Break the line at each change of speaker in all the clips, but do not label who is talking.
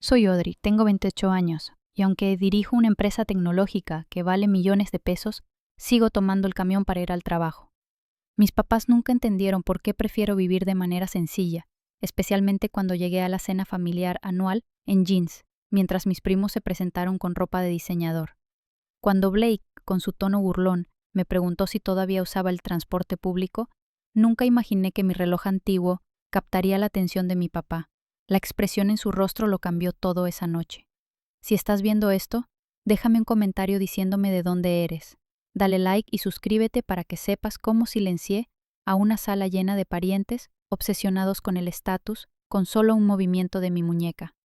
Soy Audrey, tengo 28 años, y aunque dirijo una empresa tecnológica que vale millones de pesos, sigo tomando el camión para ir al trabajo. Mis papás nunca entendieron por qué prefiero vivir de manera sencilla, especialmente cuando llegué a la cena familiar anual en jeans, mientras mis primos se presentaron con ropa de diseñador. Cuando Blake, con su tono burlón, me preguntó si todavía usaba el transporte público, nunca imaginé que mi reloj antiguo captaría la atención de mi papá. La expresión en su rostro lo cambió todo esa noche. Si estás viendo esto, déjame un comentario diciéndome de dónde eres. Dale like y suscríbete para que sepas cómo silencié a una sala llena de parientes obsesionados con el estatus con solo un movimiento de mi muñeca.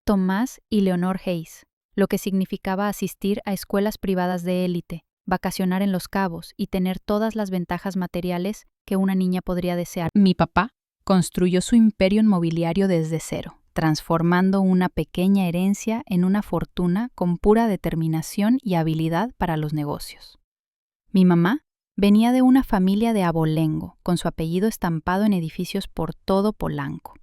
Tomás y Leonor Hayes, lo que significaba asistir a escuelas privadas de élite, vacacionar en Los Cabos y tener todas las ventajas materiales que una niña podría desear. Mi papá construyó su imperio inmobiliario desde cero, transformando una pequeña herencia en una fortuna con pura determinación y habilidad para los negocios. Mi mamá venía de una familia de abolengo, con su apellido estampado en edificios por todo Polanco.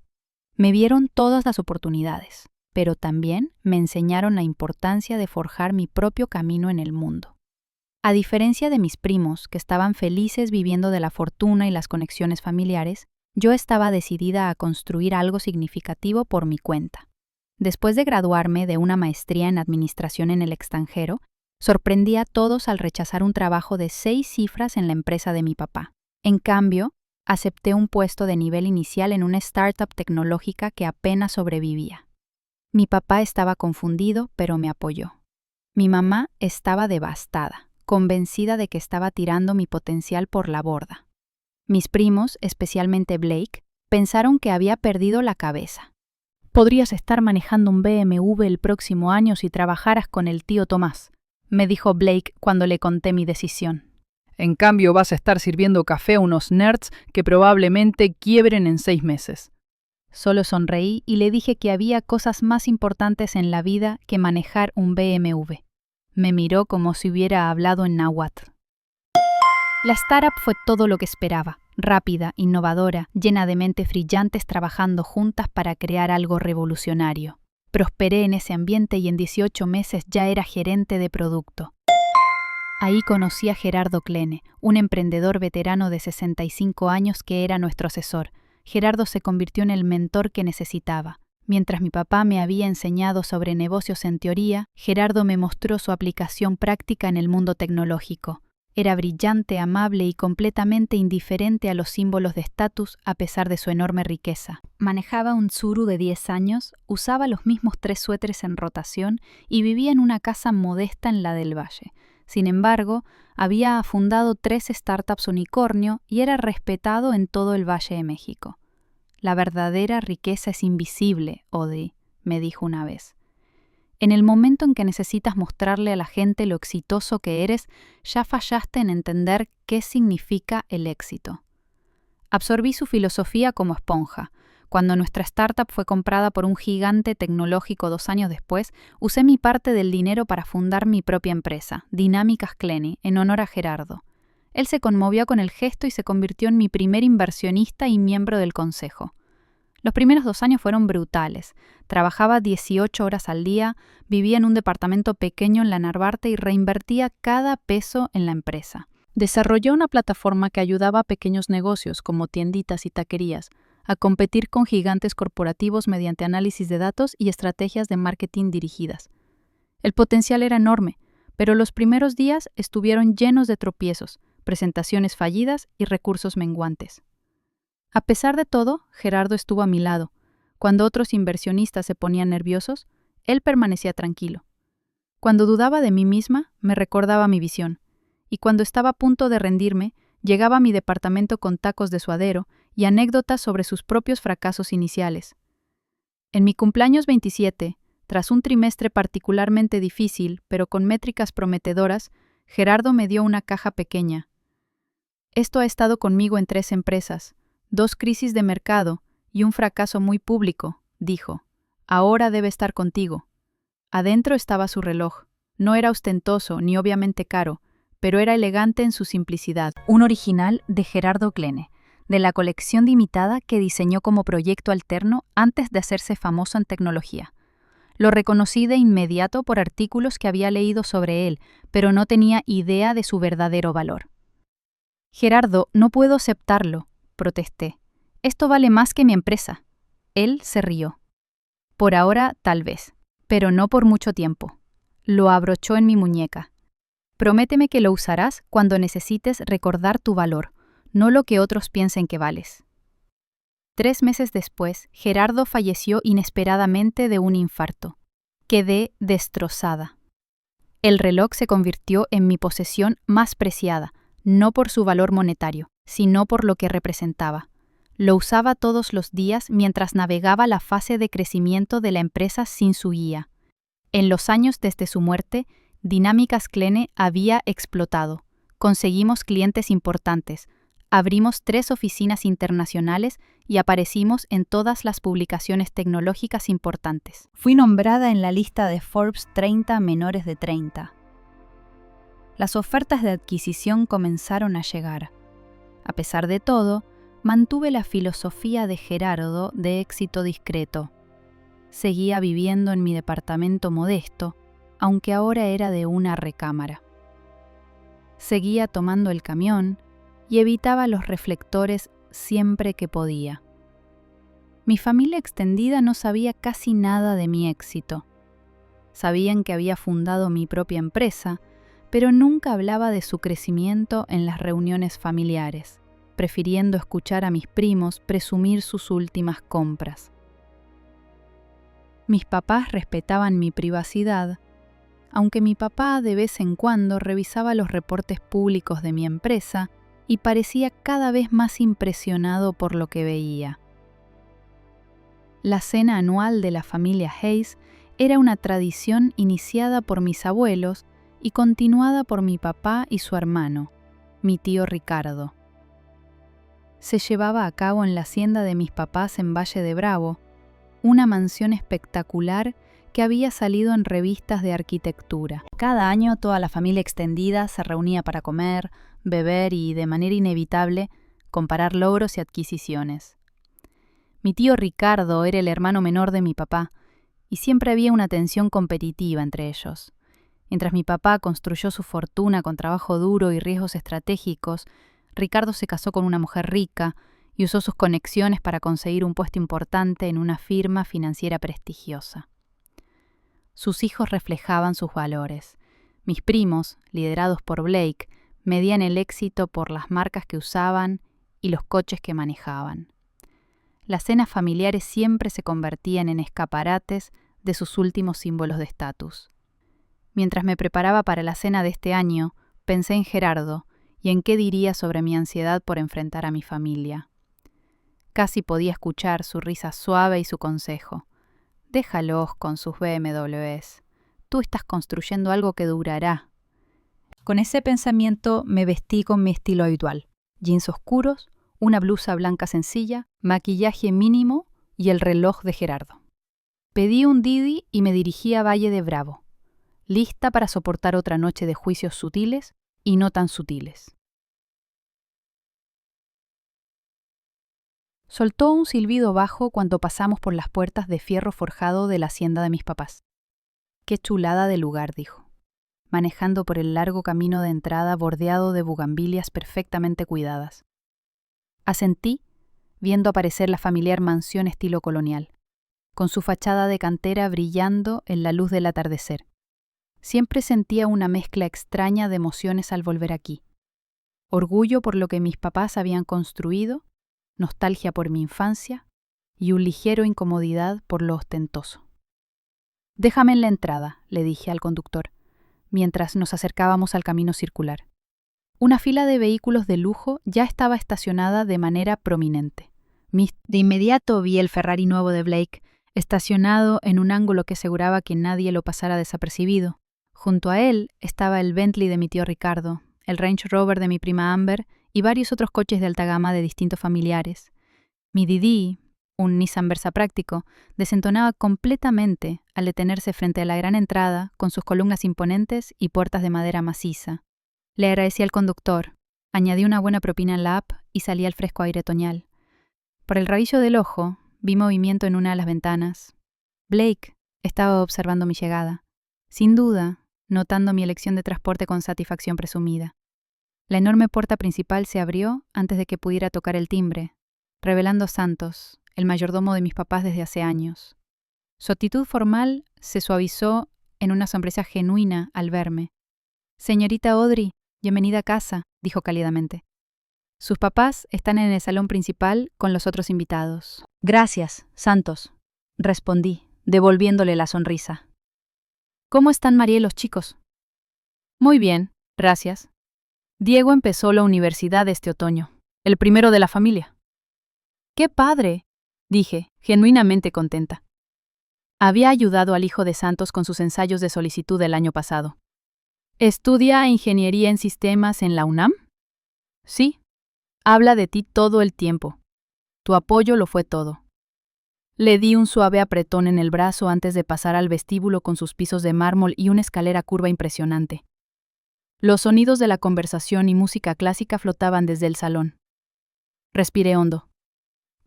Me vieron todas las oportunidades, pero también me enseñaron la importancia de forjar mi propio camino en el mundo. A diferencia de mis primos, que estaban felices viviendo de la fortuna y las conexiones familiares, yo estaba decidida a construir algo significativo por mi cuenta. Después de graduarme de una maestría en administración en el extranjero, sorprendí a todos al rechazar un trabajo de 6 cifras en la empresa de mi papá. En cambio, acepté un puesto de nivel inicial en una startup tecnológica que apenas sobrevivía. Mi papá estaba confundido, pero me apoyó. Mi mamá estaba devastada, convencida de que estaba tirando mi potencial por la borda. Mis primos, especialmente Blake, pensaron que había perdido la cabeza. «Podrías estar manejando un BMW el próximo año si trabajaras con el tío Tomás», me dijo Blake cuando le conté mi decisión.
En cambio, vas a estar sirviendo café a unos nerds que probablemente quiebren en 6 meses.
Solo sonreí y le dije que había cosas más importantes en la vida que manejar un BMW. Me miró como si hubiera hablado en náhuatl. La startup fue todo lo que esperaba, rápida, innovadora, llena de mentes brillantes trabajando juntas para crear algo revolucionario. Prosperé en ese ambiente y en 18 meses ya era gerente de producto. Ahí conocí a Gerardo Klene, un emprendedor veterano de 65 años que era nuestro asesor. Gerardo se convirtió en el mentor que necesitaba. Mientras mi papá me había enseñado sobre negocios en teoría, Gerardo me mostró su aplicación práctica en el mundo tecnológico. Era brillante, amable y completamente indiferente a los símbolos de estatus a pesar de su enorme riqueza. Manejaba un Tsuru de 10 años, usaba los mismos 3 suéteres en rotación y vivía en una casa modesta en la del Valle. Sin embargo, había fundado 3 startups unicornio y era respetado en todo el Valle de México. «La verdadera riqueza es invisible, Odi», me dijo una vez. En el momento en que necesitas mostrarle a la gente lo exitoso que eres, ya fallaste en entender qué significa el éxito. Absorbí su filosofía como esponja. Cuando nuestra startup fue comprada por un gigante tecnológico 2 años después, usé mi parte del dinero para fundar mi propia empresa, Dinámicas Klene, en honor a Gerardo. Él se conmovió con el gesto y se convirtió en mi primer inversionista y miembro del consejo. Los primeros 2 años fueron brutales. Trabajaba 18 horas al día, vivía en un departamento pequeño en la Narvarte y reinvertía cada peso en la empresa. Desarrolló una plataforma que ayudaba a pequeños negocios como tienditas y taquerías a competir con gigantes corporativos mediante análisis de datos y estrategias de marketing dirigidas. El potencial era enorme, pero los primeros días estuvieron llenos de tropiezos, presentaciones fallidas y recursos menguantes. A pesar de todo, Gerardo estuvo a mi lado. Cuando otros inversionistas se ponían nerviosos, él permanecía tranquilo. Cuando dudaba de mí misma, me recordaba mi visión. Y cuando estaba a punto de rendirme, llegaba a mi departamento con tacos de suadero y anécdotas sobre sus propios fracasos iniciales. En mi cumpleaños 27, tras un trimestre particularmente difícil, pero con métricas prometedoras, Gerardo me dio una caja pequeña. «Esto ha estado conmigo en 3 empresas, 2 crisis de mercado y un fracaso muy público», dijo. «Ahora debe estar contigo». Adentro estaba su reloj. No era ostentoso ni obviamente caro, pero era elegante en su simplicidad. Un original de Gerardo Klene, de la colección limitada que diseñó como proyecto alterno antes de hacerse famoso en tecnología. Lo reconocí de inmediato por artículos que había leído sobre él, pero no tenía idea de su verdadero valor. Gerardo, no puedo aceptarlo, protesté. Esto vale más que mi empresa. Él se rió. Por ahora, tal vez, pero no por mucho tiempo. Lo abrochó en mi muñeca. Prométeme que lo usarás cuando necesites recordar tu valor, no lo que otros piensen que vales. 3 meses después, Gerardo falleció inesperadamente de un infarto. Quedé destrozada. El reloj se convirtió en mi posesión más preciada, no por su valor monetario, sino por lo que representaba. Lo usaba todos los días mientras navegaba la fase de crecimiento de la empresa sin su guía. En los años desde su muerte, Dinámicas Klene había explotado. Conseguimos clientes importantes, abrimos 3 oficinas internacionales y aparecimos en todas las publicaciones tecnológicas importantes. Fui nombrada en la lista de Forbes 30 menores de 30. Las ofertas de adquisición comenzaron a llegar. A pesar de todo, mantuve la filosofía de Gerardo de éxito discreto. Seguía viviendo en mi departamento modesto, aunque ahora era de una recámara. Seguía tomando el camión y evitaba los reflectores siempre que podía. Mi familia extendida no sabía casi nada de mi éxito. Sabían que había fundado mi propia empresa, pero nunca hablaba de su crecimiento en las reuniones familiares, prefiriendo escuchar a mis primos presumir sus últimas compras. Mis papás respetaban mi privacidad, aunque mi papá de vez en cuando revisaba los reportes públicos de mi empresa y parecía cada vez más impresionado por lo que veía. La cena anual de la familia Hayes era una tradición iniciada por mis abuelos y continuada por mi papá y su hermano, mi tío Ricardo. Se llevaba a cabo en la hacienda de mis papás en Valle de Bravo, una mansión espectacular que había salido en revistas de arquitectura. Cada año toda la familia extendida se reunía para comer, beber y, de manera inevitable, comparar logros y adquisiciones. Mi tío Ricardo era el hermano menor de mi papá, y siempre había una tensión competitiva entre ellos. Mientras mi papá construyó su fortuna con trabajo duro y riesgos estratégicos, Ricardo se casó con una mujer rica y usó sus conexiones para conseguir un puesto importante en una firma financiera prestigiosa. Sus hijos reflejaban sus valores. Mis primos, liderados por Blake, medían el éxito por las marcas que usaban y los coches que manejaban. Las cenas familiares siempre se convertían en escaparates de sus últimos símbolos de estatus. Mientras me preparaba para la cena de este año, pensé en Gerardo y en qué diría sobre mi ansiedad por enfrentar a mi familia. Casi podía escuchar su risa suave y su consejo. Déjalos con sus BMWs. Tú estás construyendo algo que durará. Con ese pensamiento me vestí con mi estilo habitual. Jeans oscuros, una blusa blanca sencilla, maquillaje mínimo y el reloj de Gerardo. Pedí un Didi y me dirigí a Valle de Bravo, lista para soportar otra noche de juicios sutiles y no tan sutiles. Soltó un silbido bajo cuando pasamos por las puertas de fierro forjado de la hacienda de mis papás. «Qué chulada de lugar», dijo, manejando por el largo camino de entrada bordeado de bugambilias perfectamente cuidadas. Asentí, viendo aparecer la familiar mansión estilo colonial, con su fachada de cantera brillando en la luz del atardecer. Siempre sentía una mezcla extraña de emociones al volver aquí. Orgullo por lo que mis papás habían construido, nostalgia por mi infancia y un ligero incomodidad por lo ostentoso. «Déjame en la entrada», le dije al conductor, mientras nos acercábamos al camino circular. Una fila de vehículos de lujo ya estaba estacionada de manera prominente. De inmediato vi el Ferrari nuevo de Blake, estacionado en un ángulo que aseguraba que nadie lo pasara desapercibido. Junto a él estaba el Bentley de mi tío Ricardo, el Range Rover de mi prima Amber y varios otros coches de alta gama de distintos familiares. Mi Didi, un Nissan Versa práctico, desentonaba completamente al detenerse frente a la gran entrada con sus columnas imponentes y puertas de madera maciza. Le agradecí al conductor, añadí una buena propina en la app y salí al fresco aire otoñal. Por el rabillo del ojo vi movimiento en una de las ventanas. Blake, Estaba observando mi llegada, sin duda, notando mi elección de transporte con satisfacción presumida. La enorme puerta principal se abrió antes de que pudiera tocar el timbre, revelando a Santos, el mayordomo de mis papás desde hace años. Su actitud formal se suavizó en una sonrisa genuina al verme. «Señorita Audrey, bienvenida a casa», dijo cálidamente. «Sus papás están en el salón principal con los otros invitados». «Gracias, Santos», respondí, devolviéndole la sonrisa. «¿Cómo están María y los chicos?» «Muy bien, gracias. Diego empezó la universidad este otoño, el primero de la familia». «¡Qué padre!», dije, genuinamente contenta. Había ayudado al hijo de Santos con sus ensayos de solicitud el año pasado. ¿Estudia ingeniería en sistemas en la UNAM? Sí. Habla de ti todo el tiempo. Tu apoyo lo fue todo. Le di un suave apretón en el brazo antes de pasar al vestíbulo con sus pisos de mármol y una escalera curva impresionante. Los sonidos de la conversación y música clásica flotaban desde el salón. Respiré hondo.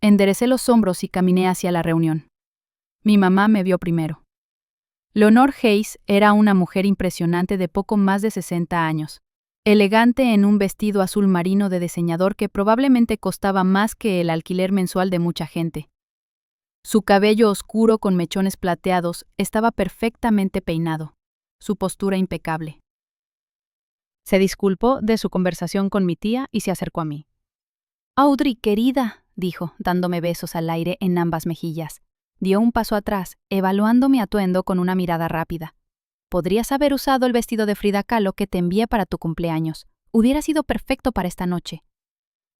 Enderecé los hombros y caminé hacia la reunión. Mi mamá me vio primero. Leonor Hayes era una mujer impresionante de poco más de 60 años, elegante en un vestido azul marino de diseñador que probablemente costaba más que el alquiler mensual de mucha gente. Su cabello oscuro con mechones plateados estaba perfectamente peinado, su postura impecable. Se disculpó de su conversación con mi tía y se acercó a mí. «Audrey, querida», dijo, dándome besos al aire en ambas mejillas. Dio un paso atrás, evaluando mi atuendo con una mirada rápida. «Podrías haber usado el vestido de Frida Kahlo que te envié para tu cumpleaños. Hubiera sido perfecto para esta noche».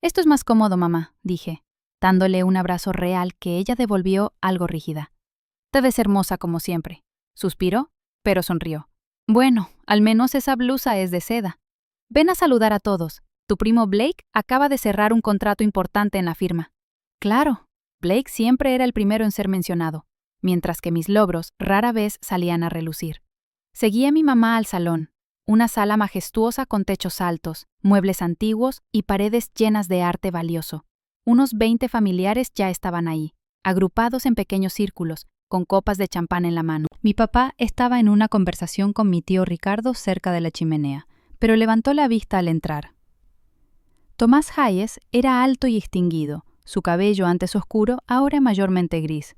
«Esto es más cómodo, mamá», dije, dándole un abrazo real que ella devolvió algo rígida. «Te ves hermosa como siempre», suspiró, pero sonrió. «Bueno, al menos esa blusa es de seda. Ven a saludar a todos. Tu primo Blake acaba de cerrar un contrato importante en la firma». «Claro». Blake siempre era el primero en ser mencionado, mientras que mis logros rara vez salían a relucir. Seguí a mi mamá al salón, una sala majestuosa con techos altos, muebles antiguos y paredes llenas de arte valioso. Unos 20 familiares ya estaban ahí, agrupados en pequeños círculos, con copas de champán en la mano. Mi papá estaba en una conversación con mi tío Ricardo cerca de la chimenea, pero levantó la vista al entrar. Tomás Hayes era alto y extinguido, su cabello antes oscuro, ahora mayormente gris.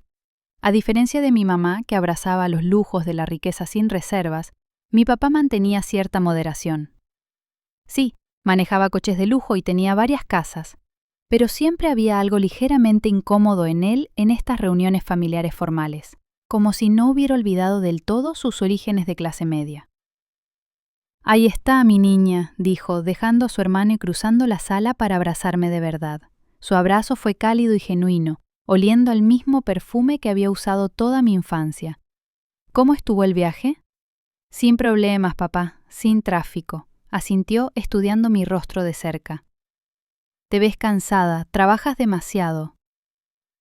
A diferencia de mi mamá, que abrazaba los lujos de la riqueza sin reservas, mi papá mantenía cierta moderación. Sí, manejaba coches de lujo y tenía varias casas, pero siempre había algo ligeramente incómodo en él en estas reuniones familiares formales, como si no hubiera olvidado del todo sus orígenes de clase media. «Ahí está mi niña», dijo, dejando a su hermano y cruzando la sala para abrazarme de verdad. Su abrazo fue cálido y genuino, oliendo al mismo perfume que había usado toda mi infancia. «¿Cómo estuvo el viaje?» «Sin problemas, papá, sin tráfico», asintió estudiando mi rostro de cerca. «Te ves cansada, trabajas demasiado».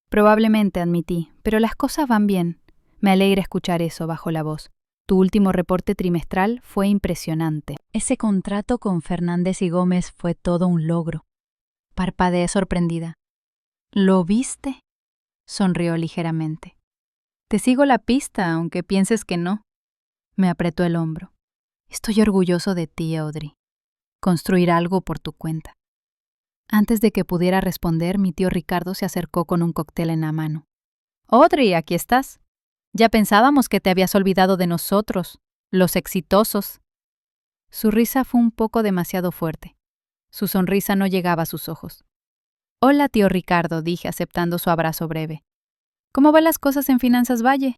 «Probablemente», admití, «pero las cosas van bien». «Me alegra escuchar eso», bajó la voz. «Tu último reporte trimestral fue impresionante. Ese contrato con Fernández y Gómez fue todo un logro». Parpadeé sorprendida. «¿Lo viste?», sonrió ligeramente. «Te sigo la pista, aunque pienses que no». Me apretó el hombro. «Estoy orgulloso de ti, Audrey. Construir algo por tu cuenta». Antes de que pudiera responder, mi tío Ricardo se acercó con un cóctel en la mano. «Audrey, aquí estás. Ya pensábamos que te habías olvidado de nosotros, los exitosos». Su risa fue un poco demasiado fuerte. Su sonrisa no llegaba a sus ojos. «Hola, tío Ricardo», dije, aceptando su abrazo breve. «¿Cómo van las cosas en Finanzas Valle?»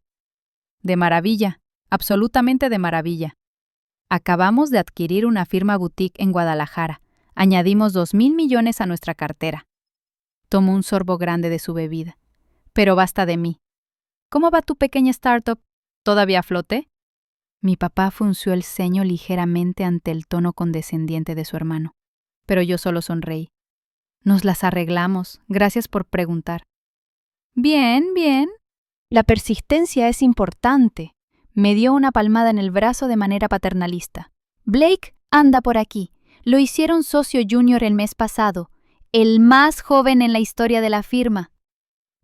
«De maravilla, absolutamente de maravilla. Acabamos de adquirir una firma boutique en Guadalajara. Añadimos 2.000 millones a nuestra cartera». Tomó un sorbo grande de su bebida. «Pero basta de mí. ¿Cómo va tu pequeña startup? ¿Todavía a flote?» Mi papá frunció el ceño ligeramente ante el tono condescendiente de su hermano, pero yo solo sonreí. «Nos las arreglamos. Gracias por preguntar». «Bien, bien. La persistencia es importante». Me dio una palmada en el brazo de manera paternalista. «Blake anda por aquí. Lo hicieron socio junior el mes pasado. El más joven en la historia de la firma».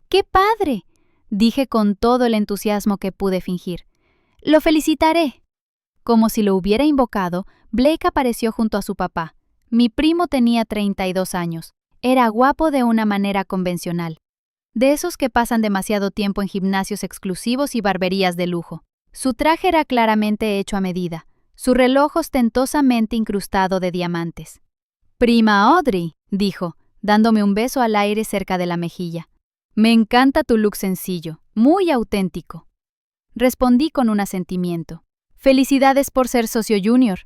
«¡Qué padre! dije con todo el entusiasmo que pude fingir. Lo felicitaré. Como si lo hubiera invocado, Blake apareció junto a su papá. Mi primo tenía 32 años. Era guapo de una manera convencional. De esos que pasan demasiado tiempo en gimnasios exclusivos y barberías de lujo. Su traje era claramente hecho a medida, su reloj ostentosamente incrustado de diamantes. «Prima Audrey», dijo, dándome un beso al aire cerca de la mejilla. «Me encanta tu look sencillo, muy auténtico». Respondí con un asentimiento. «Felicidades por ser socio junior».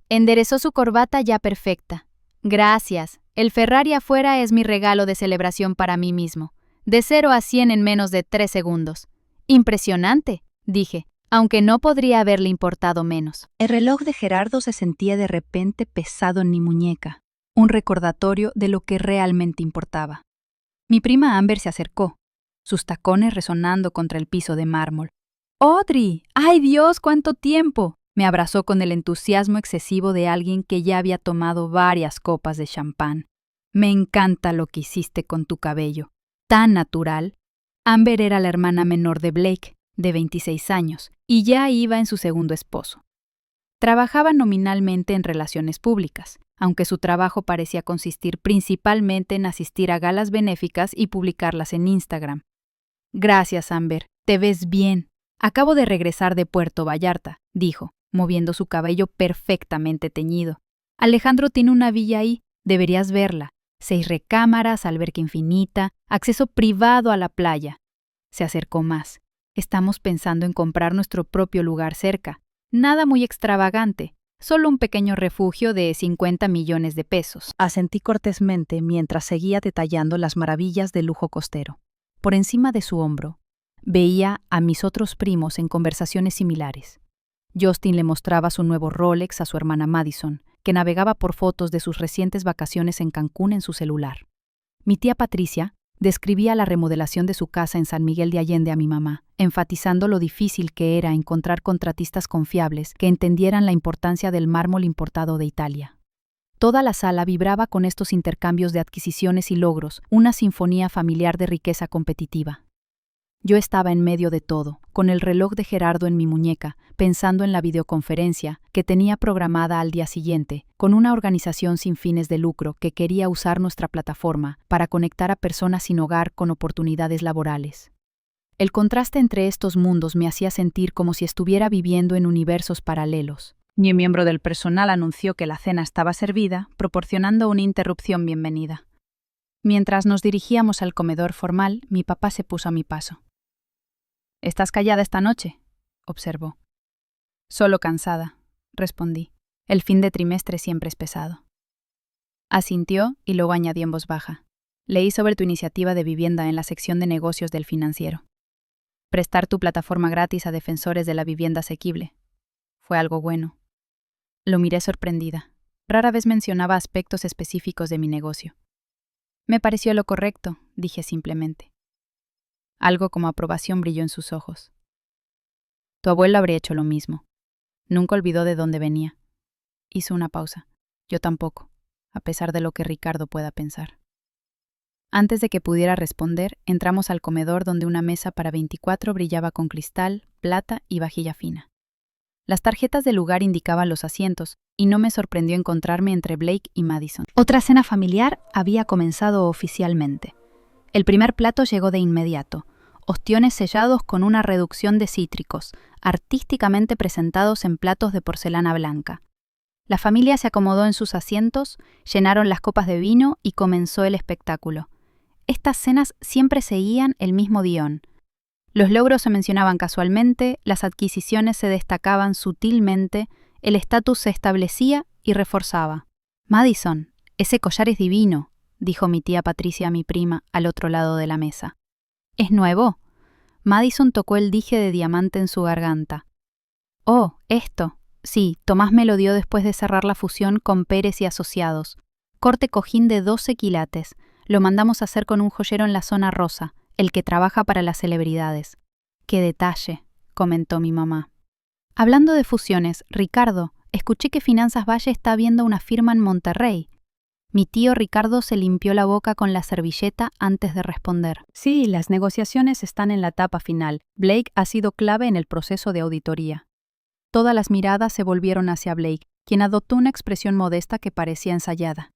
Enderezó su corbata ya perfecta. «Gracias. El Ferrari afuera es mi regalo de celebración para mí mismo. De 0 a 100 en menos de 3 segundos. Impresionante», dije, aunque no podría haberle importado menos. El reloj de Gerardo se sentía de repente pesado en mi muñeca, un recordatorio de lo que realmente importaba. Mi prima Amber se acercó, sus tacones resonando contra el piso de mármol. «¡Audrey! ¡Ay Dios, cuánto tiempo!», me abrazó con el entusiasmo excesivo de alguien que ya había tomado varias copas de champán. «Me encanta lo que hiciste con tu cabello. Tan natural». Amber era la hermana menor de Blake, de 26 años, y ya iba en su segundo esposo. Trabajaba nominalmente en relaciones públicas, aunque su trabajo parecía consistir principalmente en asistir a galas benéficas y publicarlas en Instagram. «Gracias, Amber, te ves bien. Acabo de regresar de Puerto Vallarta», dijo, moviendo su cabello perfectamente teñido. «Alejandro tiene una villa ahí, deberías verla. 6 recámaras, alberca infinita, acceso privado a la playa». Se acercó más. «Estamos pensando en comprar nuestro propio lugar cerca. Nada muy extravagante, solo un pequeño refugio de 50 millones de pesos». Asentí cortésmente mientras seguía detallando las maravillas del lujo costero. Por encima de su hombro, veía a mis otros primos en conversaciones similares. Justin le mostraba su nuevo Rolex a su hermana Madison, que navegaba por fotos de sus recientes vacaciones en Cancún en su celular. Mi tía Patricia describía la remodelación de su casa en San Miguel de Allende a mi mamá, enfatizando lo difícil que era encontrar contratistas confiables que entendieran la importancia del mármol importado de Italia. Toda la sala vibraba con estos intercambios de adquisiciones y logros, una sinfonía familiar de riqueza competitiva. Yo estaba en medio de todo, con el reloj de Gerardo en mi muñeca, pensando en la videoconferencia que tenía programada al día siguiente, con una organización sin fines de lucro que quería usar nuestra plataforma para conectar a personas sin hogar con oportunidades laborales. El contraste entre estos mundos me hacía sentir como si estuviera viviendo en universos paralelos. Y un miembro del personal anunció que la cena estaba servida, proporcionando una interrupción bienvenida. Mientras nos dirigíamos al comedor formal, mi papá se puso a mi paso. «¿Estás callada esta noche?», observó. «Solo cansada», respondí. «El fin de trimestre siempre es pesado». Asintió y luego añadió en voz baja. «Leí sobre tu iniciativa de vivienda en la sección de negocios del Financiero. Prestar tu plataforma gratis a defensores de la vivienda asequible. Fue algo bueno». Lo miré sorprendida. Rara vez mencionaba aspectos específicos de mi negocio. «Me pareció lo correcto», dije simplemente. Algo como aprobación brilló en sus ojos. «Tu abuelo habría hecho lo mismo. Nunca olvidó de dónde venía». Hizo una pausa. «Yo tampoco, a pesar de lo que Ricardo pueda pensar». Antes de que pudiera responder, entramos al comedor donde una mesa para 24 brillaba con cristal, plata y vajilla fina. Las tarjetas del lugar indicaban los asientos, y no me sorprendió encontrarme entre Blake y Madison. Otra cena familiar había comenzado oficialmente. El primer plato llegó de inmediato. Ostiones sellados con una reducción de cítricos, artísticamente presentados en platos de porcelana blanca. La familia se acomodó en sus asientos, llenaron las copas de vino y comenzó el espectáculo. Estas cenas siempre seguían el mismo guión. Los logros se mencionaban casualmente, las adquisiciones se destacaban sutilmente, el estatus se establecía y reforzaba. «Madison, ese collar es divino», dijo mi tía Patricia a mi prima al otro lado de la mesa. «¿Es nuevo?». Madison tocó el dije de diamante en su garganta. «Oh, esto. Sí, Tomás me lo dio después de cerrar la fusión con Pérez y Asociados. Corte cojín de 12 quilates. Lo mandamos a hacer con un joyero en la zona rosa, el que trabaja para las celebridades». «Qué detalle», comentó mi mamá. Hablando de fusiones, Ricardo, escuché que Finanzas Valle está viendo una firma en Monterrey. Mi tío Ricardo se limpió la boca con la servilleta antes de responder.
Sí, las negociaciones están en la etapa final. Blake ha sido clave en el proceso de auditoría. Todas las miradas se volvieron hacia Blake, quien adoptó una expresión modesta que parecía ensayada.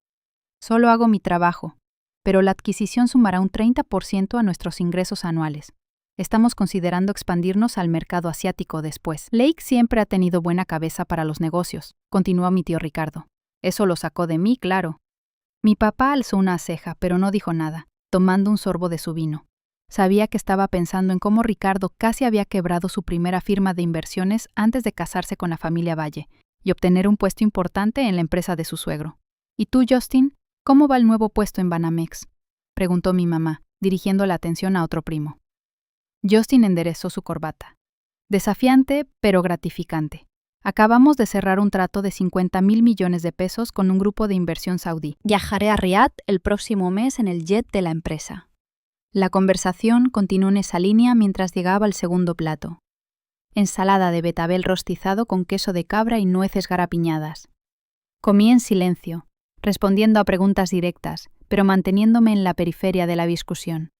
Solo hago mi trabajo, pero la adquisición sumará un 30% a nuestros ingresos anuales. Estamos considerando expandirnos al mercado asiático después. Blake siempre ha tenido buena cabeza para los negocios, continuó mi tío Ricardo. Eso lo sacó de mí, claro. Mi papá alzó una ceja, pero no dijo nada, tomando un sorbo de su vino. Sabía que estaba pensando en cómo Ricardo casi había quebrado su primera firma de inversiones antes de casarse con la familia Valle y obtener un puesto importante en la empresa de su suegro. ¿Y tú, Justin? ¿Cómo va el nuevo puesto en Banamex?, preguntó mi mamá, dirigiendo la atención a otro primo. Justin enderezó su corbata. Desafiante, pero gratificante. Acabamos de cerrar un trato de 50,000 millones de pesos con un grupo de inversión saudí. Viajaré a Riad el próximo mes en el jet de la empresa. La conversación continuó en esa línea mientras llegaba el segundo plato. Ensalada de betabel rostizado con queso de cabra y nueces garapiñadas. Comí en silencio, respondiendo a preguntas directas, pero manteniéndome en la periferia de la discusión.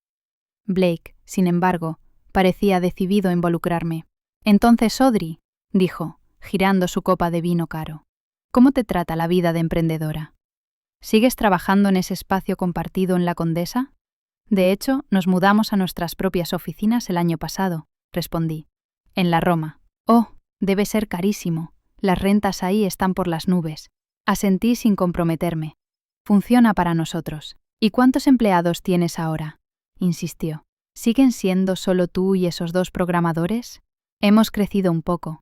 Blake, sin embargo, parecía decidido a involucrarme. Entonces, Audrey, dijo, girando su copa de vino caro, ¿cómo te trata la vida de emprendedora? ¿Sigues trabajando en ese espacio compartido en La Condesa? De hecho, nos mudamos a nuestras propias oficinas el año pasado, respondí. En la Roma. Oh, debe ser carísimo. Las rentas ahí están por las nubes. Asentí sin comprometerme. Funciona para nosotros. ¿Y cuántos empleados tienes ahora?, insistió. ¿Siguen siendo solo tú y esos 2 programadores? Hemos crecido un poco.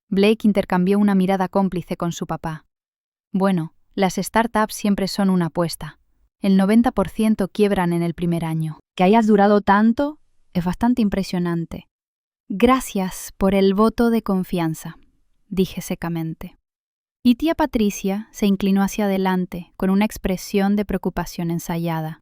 Blake intercambió una mirada cómplice con su papá. Bueno, las startups siempre son una apuesta. El 90% quiebran en el primer año. Que hayas durado tanto es bastante impresionante. Gracias por el voto de confianza, dije secamente. Y tía Patricia se inclinó hacia adelante con una expresión de preocupación ensayada.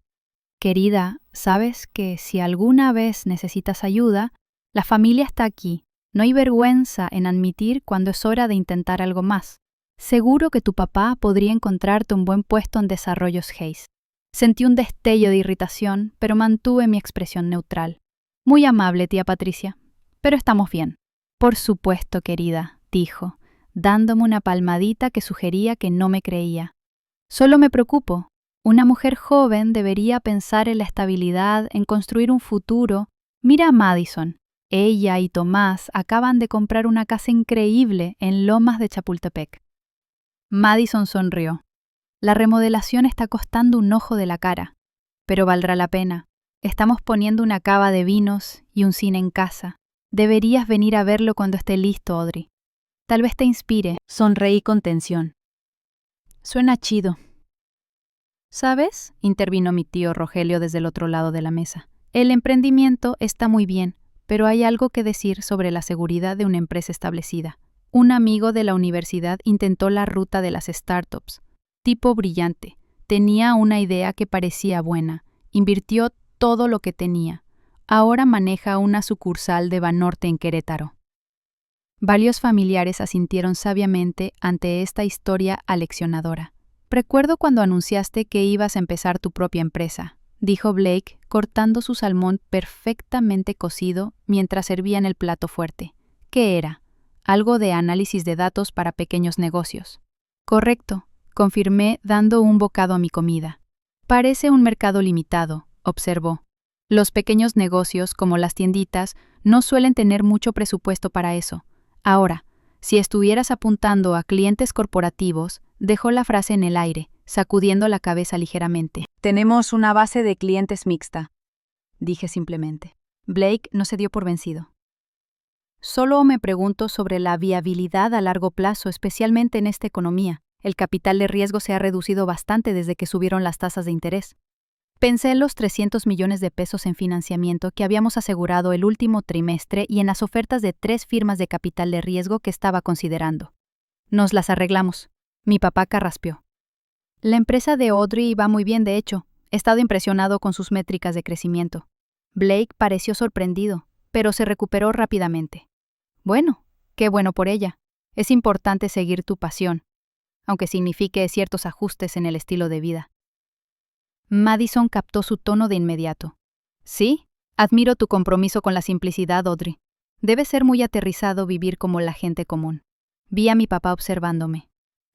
Querida, sabes que si alguna vez necesitas ayuda, la familia está aquí. No hay vergüenza en admitir cuando es hora de intentar algo más. Seguro que tu papá podría encontrarte un buen puesto en Desarrollos Hayes. Sentí un destello de irritación, pero mantuve mi expresión neutral. Muy amable, tía Patricia, pero estamos bien. Por supuesto, querida, dijo, dándome una palmadita que sugería que no me creía. Solo me preocupo. Una mujer joven debería pensar en la estabilidad, en construir un futuro. Mira a Madison. Ella y Tomás acaban de comprar una casa increíble en Lomas de Chapultepec. Madison sonrió. La remodelación está costando un ojo de la cara, pero valdrá la pena. Estamos poniendo una cava de vinos y un cine en casa. Deberías venir a verlo cuando esté listo, Audrey. Tal vez te inspire. Sonreí con tensión. Suena chido. ¿Sabes?, intervino mi tío Rogelio desde el otro lado de la mesa. El emprendimiento está muy bien, pero hay algo que decir sobre la seguridad de una empresa establecida. Un amigo de la universidad intentó la ruta de las startups. Tipo brillante. Tenía una idea que parecía buena. Invirtió todo lo que tenía. Ahora maneja una sucursal de Banorte en Querétaro. Varios familiares asintieron sabiamente ante esta historia aleccionadora. Recuerdo cuando anunciaste que ibas a empezar tu propia empresa, dijo Blake, cortando su salmón perfectamente cocido mientras servían el plato fuerte. ¿Qué era? Algo de análisis de datos para pequeños negocios. Correcto, confirmé dando un bocado a mi comida. Parece un mercado limitado, observó. Los pequeños negocios, como las tienditas, no suelen tener mucho presupuesto para eso. Ahora, si estuvieras apuntando a clientes corporativos, dejó la frase en el aire, sacudiendo la cabeza ligeramente. Tenemos una base de clientes mixta, dije simplemente. Blake no se dio por vencido. Solo me pregunto sobre la viabilidad a largo plazo, especialmente en esta economía. El capital de riesgo se ha reducido bastante desde que subieron las tasas de interés. Pensé en los 300 millones de pesos en financiamiento que habíamos asegurado el último trimestre y en las ofertas de 3 firmas de capital de riesgo que estaba considerando. Nos las arreglamos. Mi papá carraspeó. La empresa de Audrey va muy bien, de hecho. He estado impresionado con sus métricas de crecimiento. Blake pareció sorprendido, pero se recuperó rápidamente. Bueno, qué bueno por ella. Es importante seguir tu pasión, aunque signifique ciertos ajustes en el estilo de vida.
Madison captó su tono de inmediato. Sí, admiro tu compromiso con la simplicidad, Audrey. Debe ser muy aterrizado vivir como la gente común. Vi a mi papá observándome.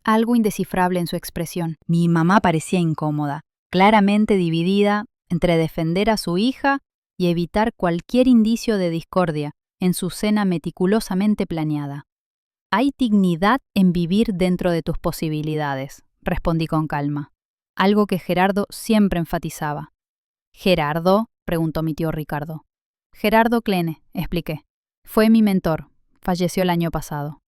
Algo indescifrable en su expresión.
Mi mamá parecía incómoda, claramente dividida entre defender a su hija y evitar cualquier indicio de discordia en su cena meticulosamente planeada. Hay dignidad en vivir dentro de tus posibilidades, respondí con calma, algo que Gerardo siempre enfatizaba. ¿Gerardo?, preguntó mi tío Ricardo. Gerardo Klene, expliqué. Fue mi mentor. Falleció el año pasado.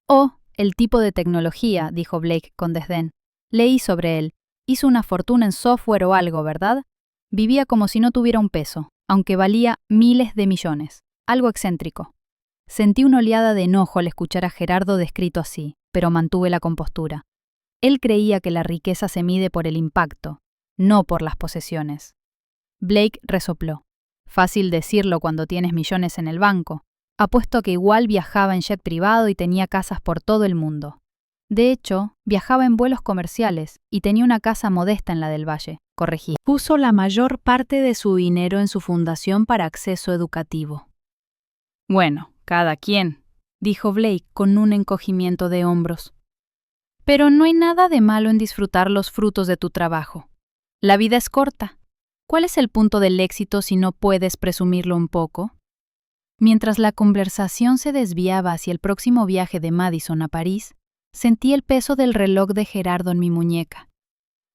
Oh, el tipo de tecnología, dijo Blake con desdén. Leí sobre él. Hizo una fortuna en software o algo, ¿verdad? Vivía como si no tuviera un peso, aunque valía miles de millones. Algo excéntrico. Sentí una oleada de enojo al escuchar a Gerardo descrito así, pero mantuve la compostura. Él creía que la riqueza se mide por el impacto, no por las posesiones. Blake resopló. Fácil decirlo cuando tienes millones en el banco. Apuesto que igual viajaba en jet privado y tenía casas por todo el mundo. De hecho, viajaba en vuelos comerciales y tenía una casa modesta en la del Valle, corregí. Puso la mayor parte de su dinero en su fundación para acceso educativo. Bueno, cada quien, dijo Blake con un encogimiento de hombros. Pero no hay nada de malo en disfrutar los frutos de tu trabajo. La vida es corta. ¿Cuál es el punto del éxito si no puedes presumirlo un poco? Mientras la conversación se desviaba hacia el próximo viaje de Madison a París, sentí el peso del reloj de Gerardo en mi muñeca.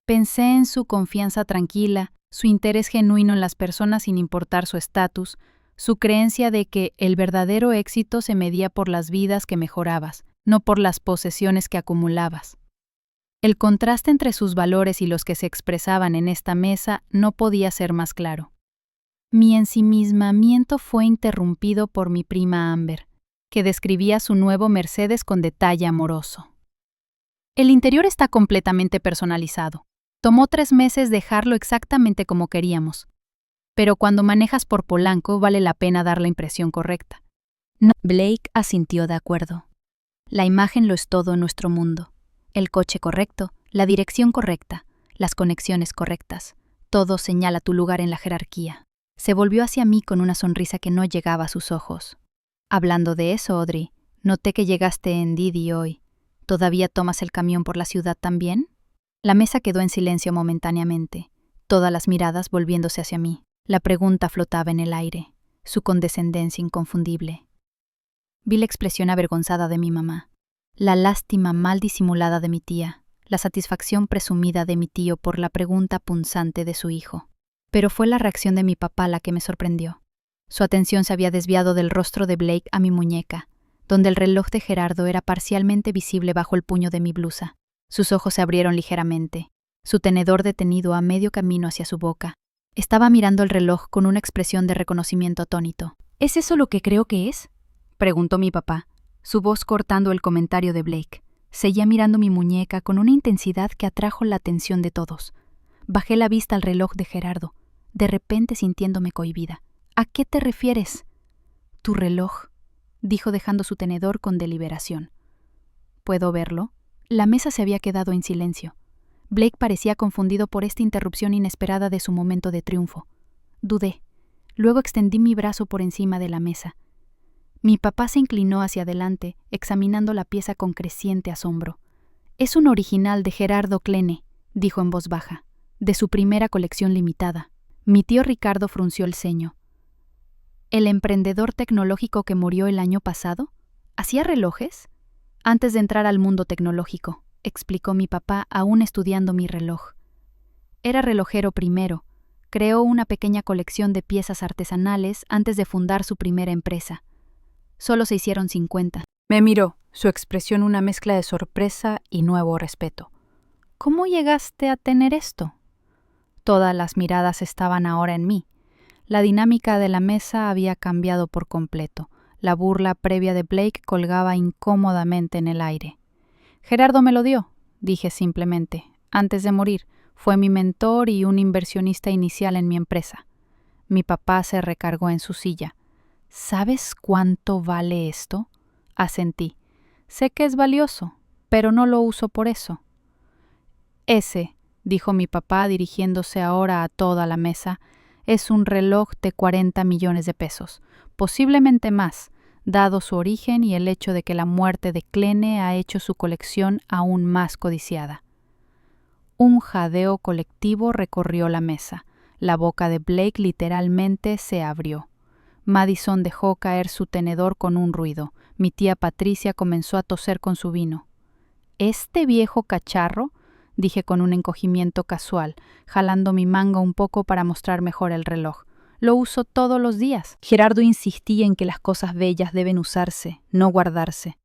Pensé en su confianza tranquila, su interés genuino en las personas sin importar su estatus, su creencia de que el verdadero éxito se medía por las vidas que mejorabas, no por las posesiones que acumulabas. El contraste entre sus valores y los que se expresaban en esta mesa no podía ser más claro. Mi ensimismamiento fue interrumpido por mi prima Amber, que describía su nuevo Mercedes con detalle amoroso. El interior está completamente personalizado. Tomó 3 meses dejarlo exactamente como queríamos. Pero cuando manejas por Polanco vale la pena dar la impresión correcta. No. Blake asintió de acuerdo. La imagen lo es todo en nuestro mundo. El coche correcto, la dirección correcta, las conexiones correctas. Todo señala tu lugar en la jerarquía. Se volvió hacia mí con una sonrisa que no llegaba a sus ojos. Hablando de eso, Audrey, noté que llegaste en Didi hoy. ¿Todavía tomas el camión por la ciudad también? La mesa quedó en silencio momentáneamente, todas las miradas volviéndose hacia mí. La pregunta flotaba en el aire, su condescendencia inconfundible. Vi la expresión avergonzada de mi mamá, la lástima mal disimulada de mi tía, la satisfacción presumida de mi tío por la pregunta punzante de su hijo. Pero fue la reacción de mi papá la que me sorprendió. Su atención se había desviado del rostro de Blake a mi muñeca, donde el reloj de Gerardo era parcialmente visible bajo el puño de mi blusa. Sus ojos se abrieron ligeramente, su tenedor detenido a medio camino hacia su boca. Estaba mirando el reloj con una expresión de reconocimiento atónito. ¿Es eso lo que creo que es?, preguntó mi papá, su voz cortando el comentario de Blake. Seguía mirando mi muñeca con una intensidad que atrajo la atención de todos. Bajé la vista al reloj de Gerardo, de repente sintiéndome cohibida. ¿A qué te refieres? Tu reloj, dijo dejando su tenedor con deliberación. ¿Puedo verlo? La mesa se había quedado en silencio. Blake parecía confundido por esta interrupción inesperada de su momento de triunfo. Dudé. Luego extendí mi brazo por encima de la mesa. Mi papá se inclinó hacia adelante, examinando la pieza con creciente asombro. Es un original de Gerardo Klene, dijo en voz baja, de su primera colección limitada. Mi tío Ricardo frunció el ceño. ¿El emprendedor tecnológico que murió el año pasado? ¿Hacía relojes? Antes de entrar al mundo tecnológico, explicó mi papá aún estudiando mi reloj. Era relojero primero. Creó una pequeña colección de piezas artesanales antes de fundar su primera empresa. Solo se hicieron 50. Me miró, su expresión una mezcla de sorpresa y nuevo respeto. ¿Cómo llegaste a tener esto? Todas las miradas estaban ahora en mí. La dinámica de la mesa había cambiado por completo. La burla previa de Blake colgaba incómodamente en el aire. Gerardo me lo dio, dije simplemente, antes de morir. Fue mi mentor y un inversionista inicial en mi empresa. Mi papá se recargó en su silla. ¿Sabes cuánto vale esto? Asentí. Sé que es valioso, pero no lo uso por eso. Ese,
dijo mi papá dirigiéndose ahora a toda la mesa, es un reloj de 40 millones de pesos, posiblemente más, dado su origen y el hecho de que la muerte de Clene ha hecho su colección aún más codiciada. Un jadeo colectivo recorrió la mesa. La boca de Blake literalmente se abrió. Madison dejó caer su tenedor con un ruido. Mi tía Patricia comenzó a toser con su vino. «¿Este viejo cacharro?», dije con un encogimiento casual, jalando mi manga un poco para mostrar mejor el reloj. «Lo uso todos los días».
Gerardo insistía en que las cosas bellas deben usarse, no guardarse.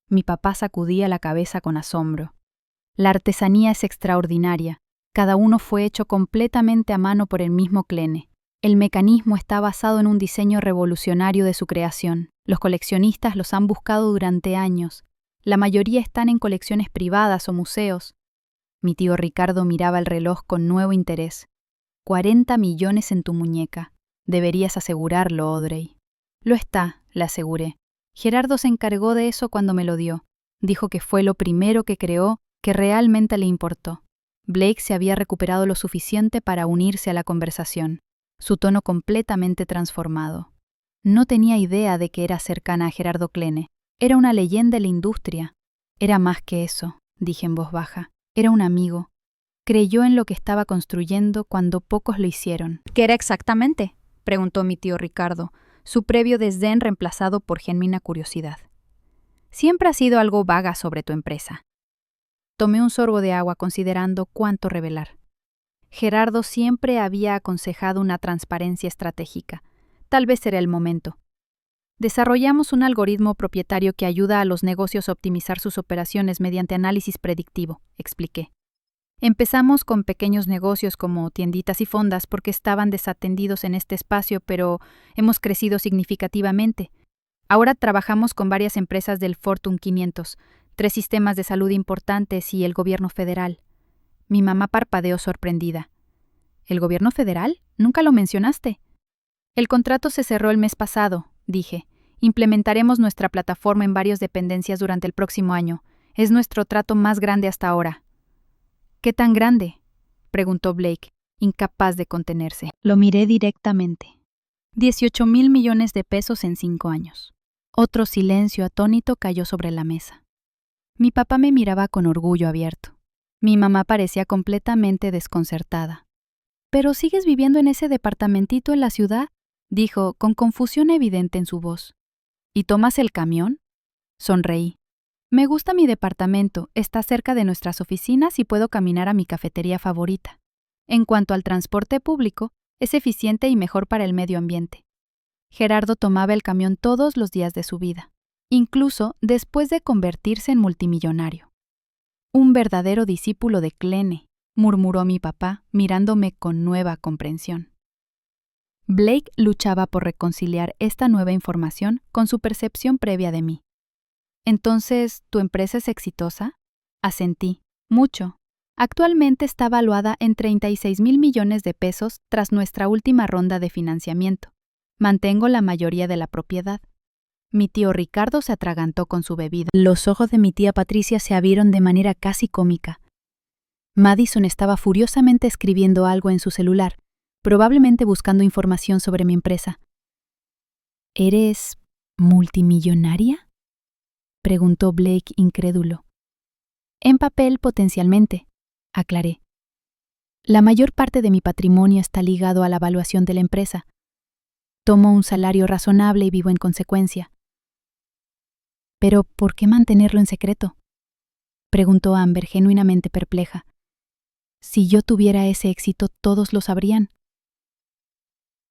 Mi papá sacudía la cabeza con asombro. La artesanía es extraordinaria. Cada uno fue hecho completamente a mano por el mismo Clene. El mecanismo está basado en un diseño revolucionario de su creación. Los coleccionistas los han buscado durante años. La mayoría están en colecciones privadas o museos. Mi tío Ricardo miraba el reloj con nuevo interés. 40 millones en tu muñeca. Deberías asegurarlo, Audrey. Lo está, le aseguré. Gerardo se encargó de eso cuando me lo dio. Dijo que fue lo primero que creó, que realmente le importó. Blake se había recuperado lo suficiente para unirse a la conversación, su tono completamente transformado. No tenía idea de que era cercana a Gerardo Clene. Era una leyenda de la industria. Era más que eso, dije en voz baja. Era un amigo. Creyó en lo que estaba construyendo cuando pocos lo hicieron.
¿Qué era exactamente?, preguntó mi tío Ricardo, su previo desdén reemplazado por genuina curiosidad. Siempre has sido algo vaga sobre tu empresa. Tomé un sorbo de agua considerando cuánto revelar. Gerardo siempre había aconsejado una transparencia estratégica. Tal vez era el momento. Desarrollamos un algoritmo propietario que ayuda a los negocios a optimizar sus operaciones mediante análisis predictivo, expliqué. Empezamos con pequeños negocios como tienditas y fondas porque estaban desatendidos en este espacio, pero hemos crecido significativamente. Ahora trabajamos con varias empresas del Fortune 500, 3 sistemas de salud importantes y el gobierno federal. Mi mamá parpadeó sorprendida. ¿El gobierno federal? Nunca lo mencionaste. El contrato se cerró el mes pasado, dije. Implementaremos nuestra plataforma en varias dependencias durante el próximo año. Es nuestro trato más grande hasta ahora. ¿Qué tan grande?, preguntó Blake, incapaz de contenerse.
Lo miré directamente.
18,000 millones de pesos en 5 años. Otro silencio atónito cayó sobre la mesa. Mi papá me miraba con orgullo abierto. Mi mamá parecía completamente desconcertada. «¿Pero sigues viviendo en ese departamentito en la ciudad?», dijo, con confusión evidente en su voz. «¿Y tomas el camión?». Sonreí. «Me gusta mi departamento, está cerca de nuestras oficinas y puedo caminar a mi cafetería favorita. En cuanto al transporte público, es eficiente y mejor para el medio ambiente». Gerardo tomaba el camión todos los días de su vida, incluso después de convertirse en multimillonario. «Un verdadero discípulo de Clene», murmuró mi papá, mirándome con nueva comprensión. Blake luchaba por reconciliar esta nueva información con su percepción previa de mí. «¿Entonces, tu empresa es exitosa?», asentí. «Mucho. Actualmente está valuada en 36,000 millones de pesos tras nuestra última ronda de financiamiento. Mantengo la mayoría de la propiedad». Mi tío Ricardo se atragantó con su bebida.
Los ojos de mi tía Patricia se abrieron de manera casi cómica. Madison estaba furiosamente escribiendo algo en su celular, probablemente buscando información sobre mi empresa. «¿Eres multimillonaria?», preguntó Blake incrédulo. «En papel, potencialmente», aclaré. «La mayor parte de mi patrimonio está ligado a la valuación de la empresa. Tomo un salario razonable y vivo en consecuencia». «¿Pero por qué mantenerlo en secreto?», preguntó Amber, genuinamente perpleja. «Si yo tuviera ese éxito, todos lo sabrían».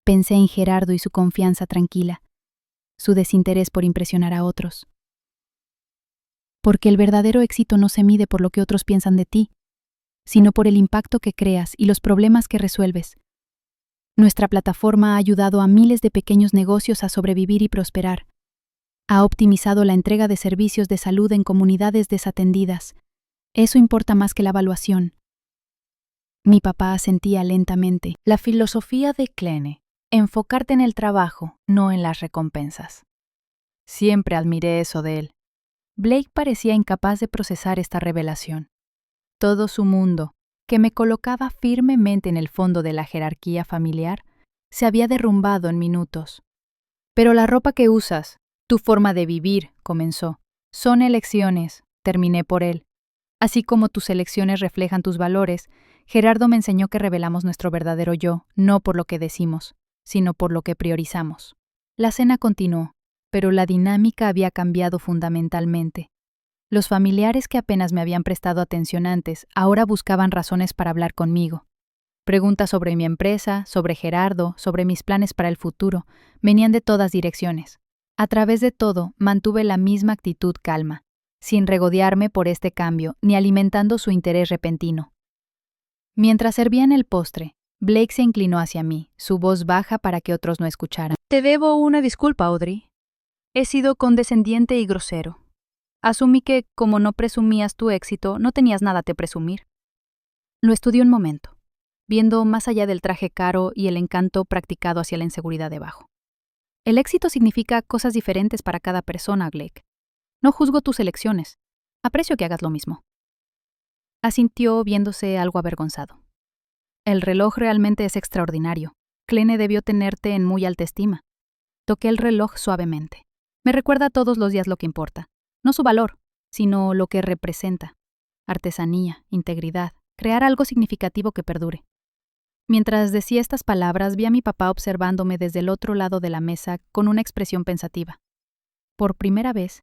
Pensé en Gerardo y su confianza tranquila, su desinterés por impresionar a otros. «Porque el verdadero éxito no se mide por lo que otros piensan de ti, sino por el impacto que creas y los problemas que resuelves. Nuestra plataforma ha ayudado a miles de pequeños negocios a sobrevivir y prosperar. Ha optimizado la entrega de servicios de salud en comunidades desatendidas. Eso importa más que la evaluación». Mi papá asentía lentamente.
La filosofía de Clene: enfocarte en el trabajo, no en las recompensas. Siempre admiré eso de él. Blake parecía incapaz de procesar esta revelación. Todo su mundo,
que me colocaba firmemente en el fondo de la jerarquía familiar, se había derrumbado en minutos.
Pero la ropa que usas, tu forma de vivir, comenzó. Son elecciones, terminé por él. Así como tus elecciones reflejan tus valores, Gerardo me enseñó que revelamos nuestro verdadero yo, no por lo que decimos, sino por lo que priorizamos. La cena continuó, pero la dinámica había cambiado fundamentalmente. Los familiares que apenas me habían prestado atención antes, ahora buscaban razones para hablar conmigo. Preguntas sobre mi empresa, sobre Gerardo, sobre mis planes para el futuro, venían de todas direcciones. A través de todo, mantuve la misma actitud calma, sin regodearme por este cambio ni alimentando su interés repentino. Mientras servían el postre, Blake se inclinó hacia mí, su voz baja para que otros no escucharan.
Te debo una disculpa, Audrey. He sido condescendiente y grosero. Asumí que, como no presumías tu éxito, no tenías nada que presumir. Lo estudié un momento, viendo más allá del traje caro y el encanto practicado hacia la inseguridad debajo. El éxito significa cosas diferentes para cada persona, Blake. No juzgo tus elecciones. Aprecio que hagas lo mismo. Asintió viéndose algo avergonzado. El reloj realmente es extraordinario. Klene debió tenerte en muy alta estima. Toqué el reloj suavemente. Me recuerda todos los días lo que importa. No su valor, sino lo que representa. Artesanía, integridad, crear algo significativo que perdure. Mientras decía estas palabras, vi a mi papá observándome desde el otro lado de la mesa con una expresión pensativa. Por primera vez,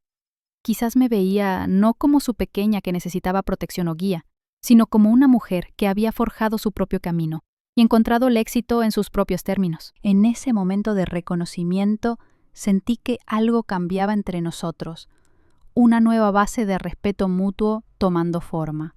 quizás me veía no como su pequeña que necesitaba protección o guía, sino como una mujer que había forjado su propio camino y encontrado el éxito en sus propios términos. En ese momento de reconocimiento, sentí que algo cambiaba entre nosotros, una nueva base de respeto mutuo tomando forma.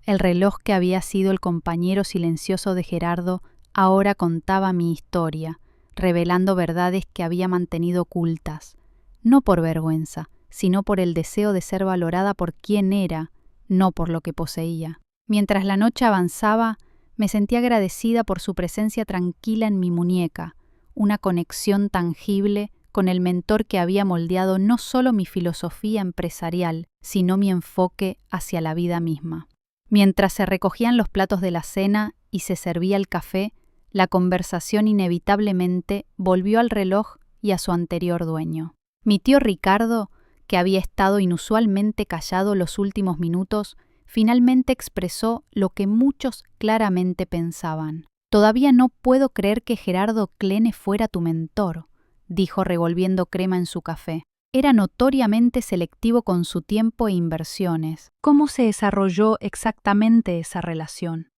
El reloj que había sido el compañero silencioso de Gerardo ahora contaba mi historia, revelando verdades que había mantenido ocultas, no por vergüenza, sino por el deseo de ser valorada por quien era, no por lo que poseía. Mientras la noche avanzaba, me sentí agradecida por su presencia tranquila en mi muñeca, una conexión tangible con el mentor que había moldeado no solo mi filosofía empresarial, sino mi enfoque hacia la vida misma. Mientras se recogían los platos de la cena y se servía el café, la conversación inevitablemente volvió al reloj y a su anterior dueño. Mi tío Ricardo, que había estado inusualmente callado los últimos minutos, finalmente expresó lo que muchos claramente pensaban. «Todavía no puedo creer que Gerardo Klene fuera tu mentor», dijo revolviendo crema en su café. Era notoriamente selectivo con su tiempo e inversiones. ¿Cómo se desarrolló exactamente esa relación?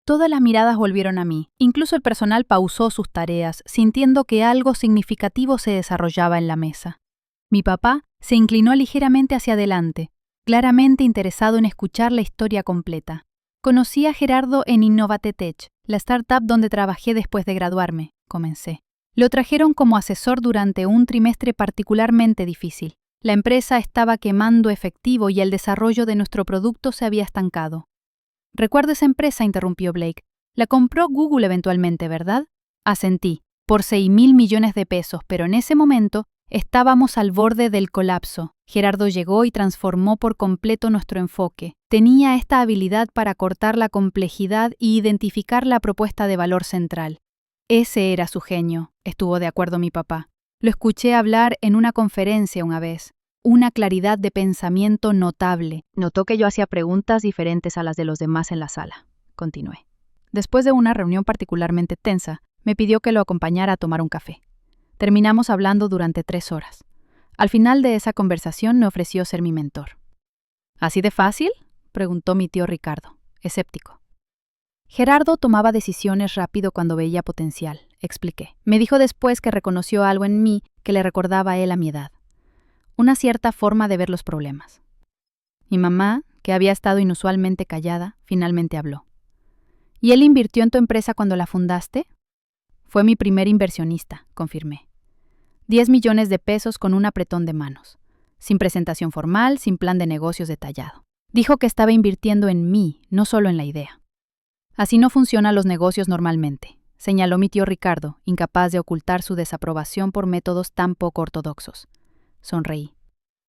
Todas las miradas volvieron a mí. Incluso el personal pausó sus tareas, sintiendo que algo significativo se desarrollaba en la mesa. Mi papá se inclinó ligeramente hacia adelante, claramente interesado en escuchar la historia completa. Conocí a Gerardo en Innovatech, la startup donde trabajé después de graduarme, comencé. Lo trajeron como asesor durante un trimestre particularmente difícil. La empresa estaba quemando efectivo y el desarrollo de nuestro producto se había estancado. «Recuerdo esa empresa», interrumpió Blake. «La compró Google eventualmente, ¿verdad?» Asentí, por 6.000 millones de pesos, pero en ese momento estábamos al borde del colapso. Gerardo llegó y transformó por completo nuestro enfoque. Tenía esta habilidad para cortar la complejidad y identificar la propuesta de valor central. Ese era su genio, estuvo de acuerdo mi papá. Lo escuché hablar en una conferencia una vez. Una claridad de pensamiento notable. Notó que yo hacía preguntas diferentes a las de los demás en la sala. Continué. Después de una reunión particularmente tensa, me pidió que lo acompañara a tomar un café. Terminamos hablando durante 3 horas. Al final de esa conversación me ofreció ser mi mentor. ¿Así de fácil?, preguntó mi tío Ricardo, escéptico. Gerardo tomaba decisiones rápido cuando veía potencial, expliqué. Me dijo después que reconoció algo en mí que le recordaba a él a mi edad. Una cierta forma de ver los problemas. Mi mamá, que había estado inusualmente callada, finalmente habló. ¿Y él invirtió en tu empresa cuando la fundaste? Fue mi primer inversionista, confirmé. 10 millones de pesos con un apretón de manos. Sin presentación formal, sin plan de negocios detallado. Dijo que estaba invirtiendo en mí, no solo en la idea. Así no funcionan los negocios normalmente, señaló mi tío Ricardo, incapaz de ocultar su desaprobación por métodos tan poco ortodoxos. Sonreí.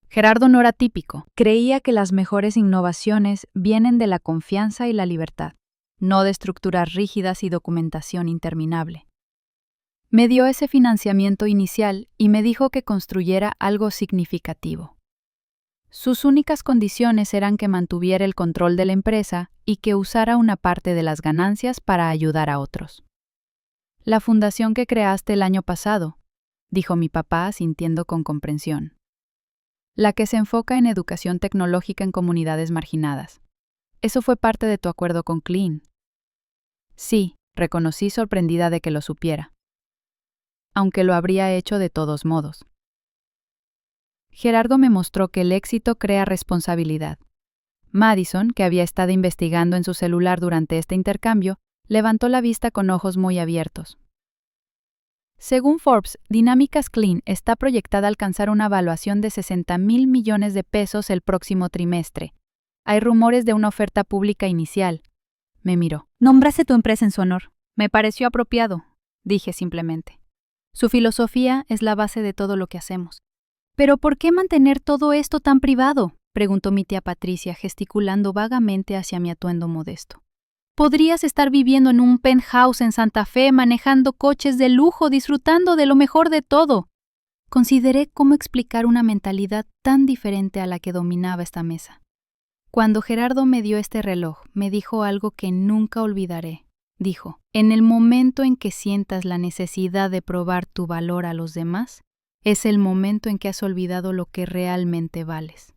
Gerardo no era típico. Creía que las mejores innovaciones vienen de la confianza y la libertad. no de estructuras rígidas y documentación interminable. Me dio ese financiamiento inicial y me dijo que construyera algo significativo. Sus únicas condiciones eran que mantuviera el control de la empresa y que usara una parte de las ganancias para ayudar a otros. La fundación que creaste el año pasado, dijo mi papá sintiendo con comprensión. La que se enfoca en educación tecnológica en comunidades marginadas. Eso fue parte de tu acuerdo con Clean. Sí, reconocí sorprendida de que lo supiera. Aunque lo habría hecho de todos modos. Gerardo me mostró que el éxito crea responsabilidad. Madison, que había estado investigando en su celular durante este intercambio, levantó la vista con ojos muy abiertos. Según Forbes, Dinámicas Clean está proyectada a alcanzar una valuación de 60,000 millones de pesos el próximo trimestre. Hay rumores de una oferta pública inicial. Me miró.
Nombraste tu empresa en su honor. Me pareció apropiado, dije simplemente. Su filosofía es la base de todo lo que hacemos. ¿Pero por qué mantener todo esto tan privado?, preguntó mi tía Patricia, gesticulando vagamente hacia mi atuendo modesto. Podrías estar viviendo en un penthouse en Santa Fe, manejando coches de lujo, disfrutando de lo mejor de todo. Consideré cómo explicar una mentalidad tan diferente a la que dominaba esta mesa. Cuando Gerardo me dio este reloj, me dijo algo que nunca olvidaré. Dijo, en el momento en que sientas la necesidad de probar tu valor a los demás, es el momento en que has olvidado lo que realmente vales.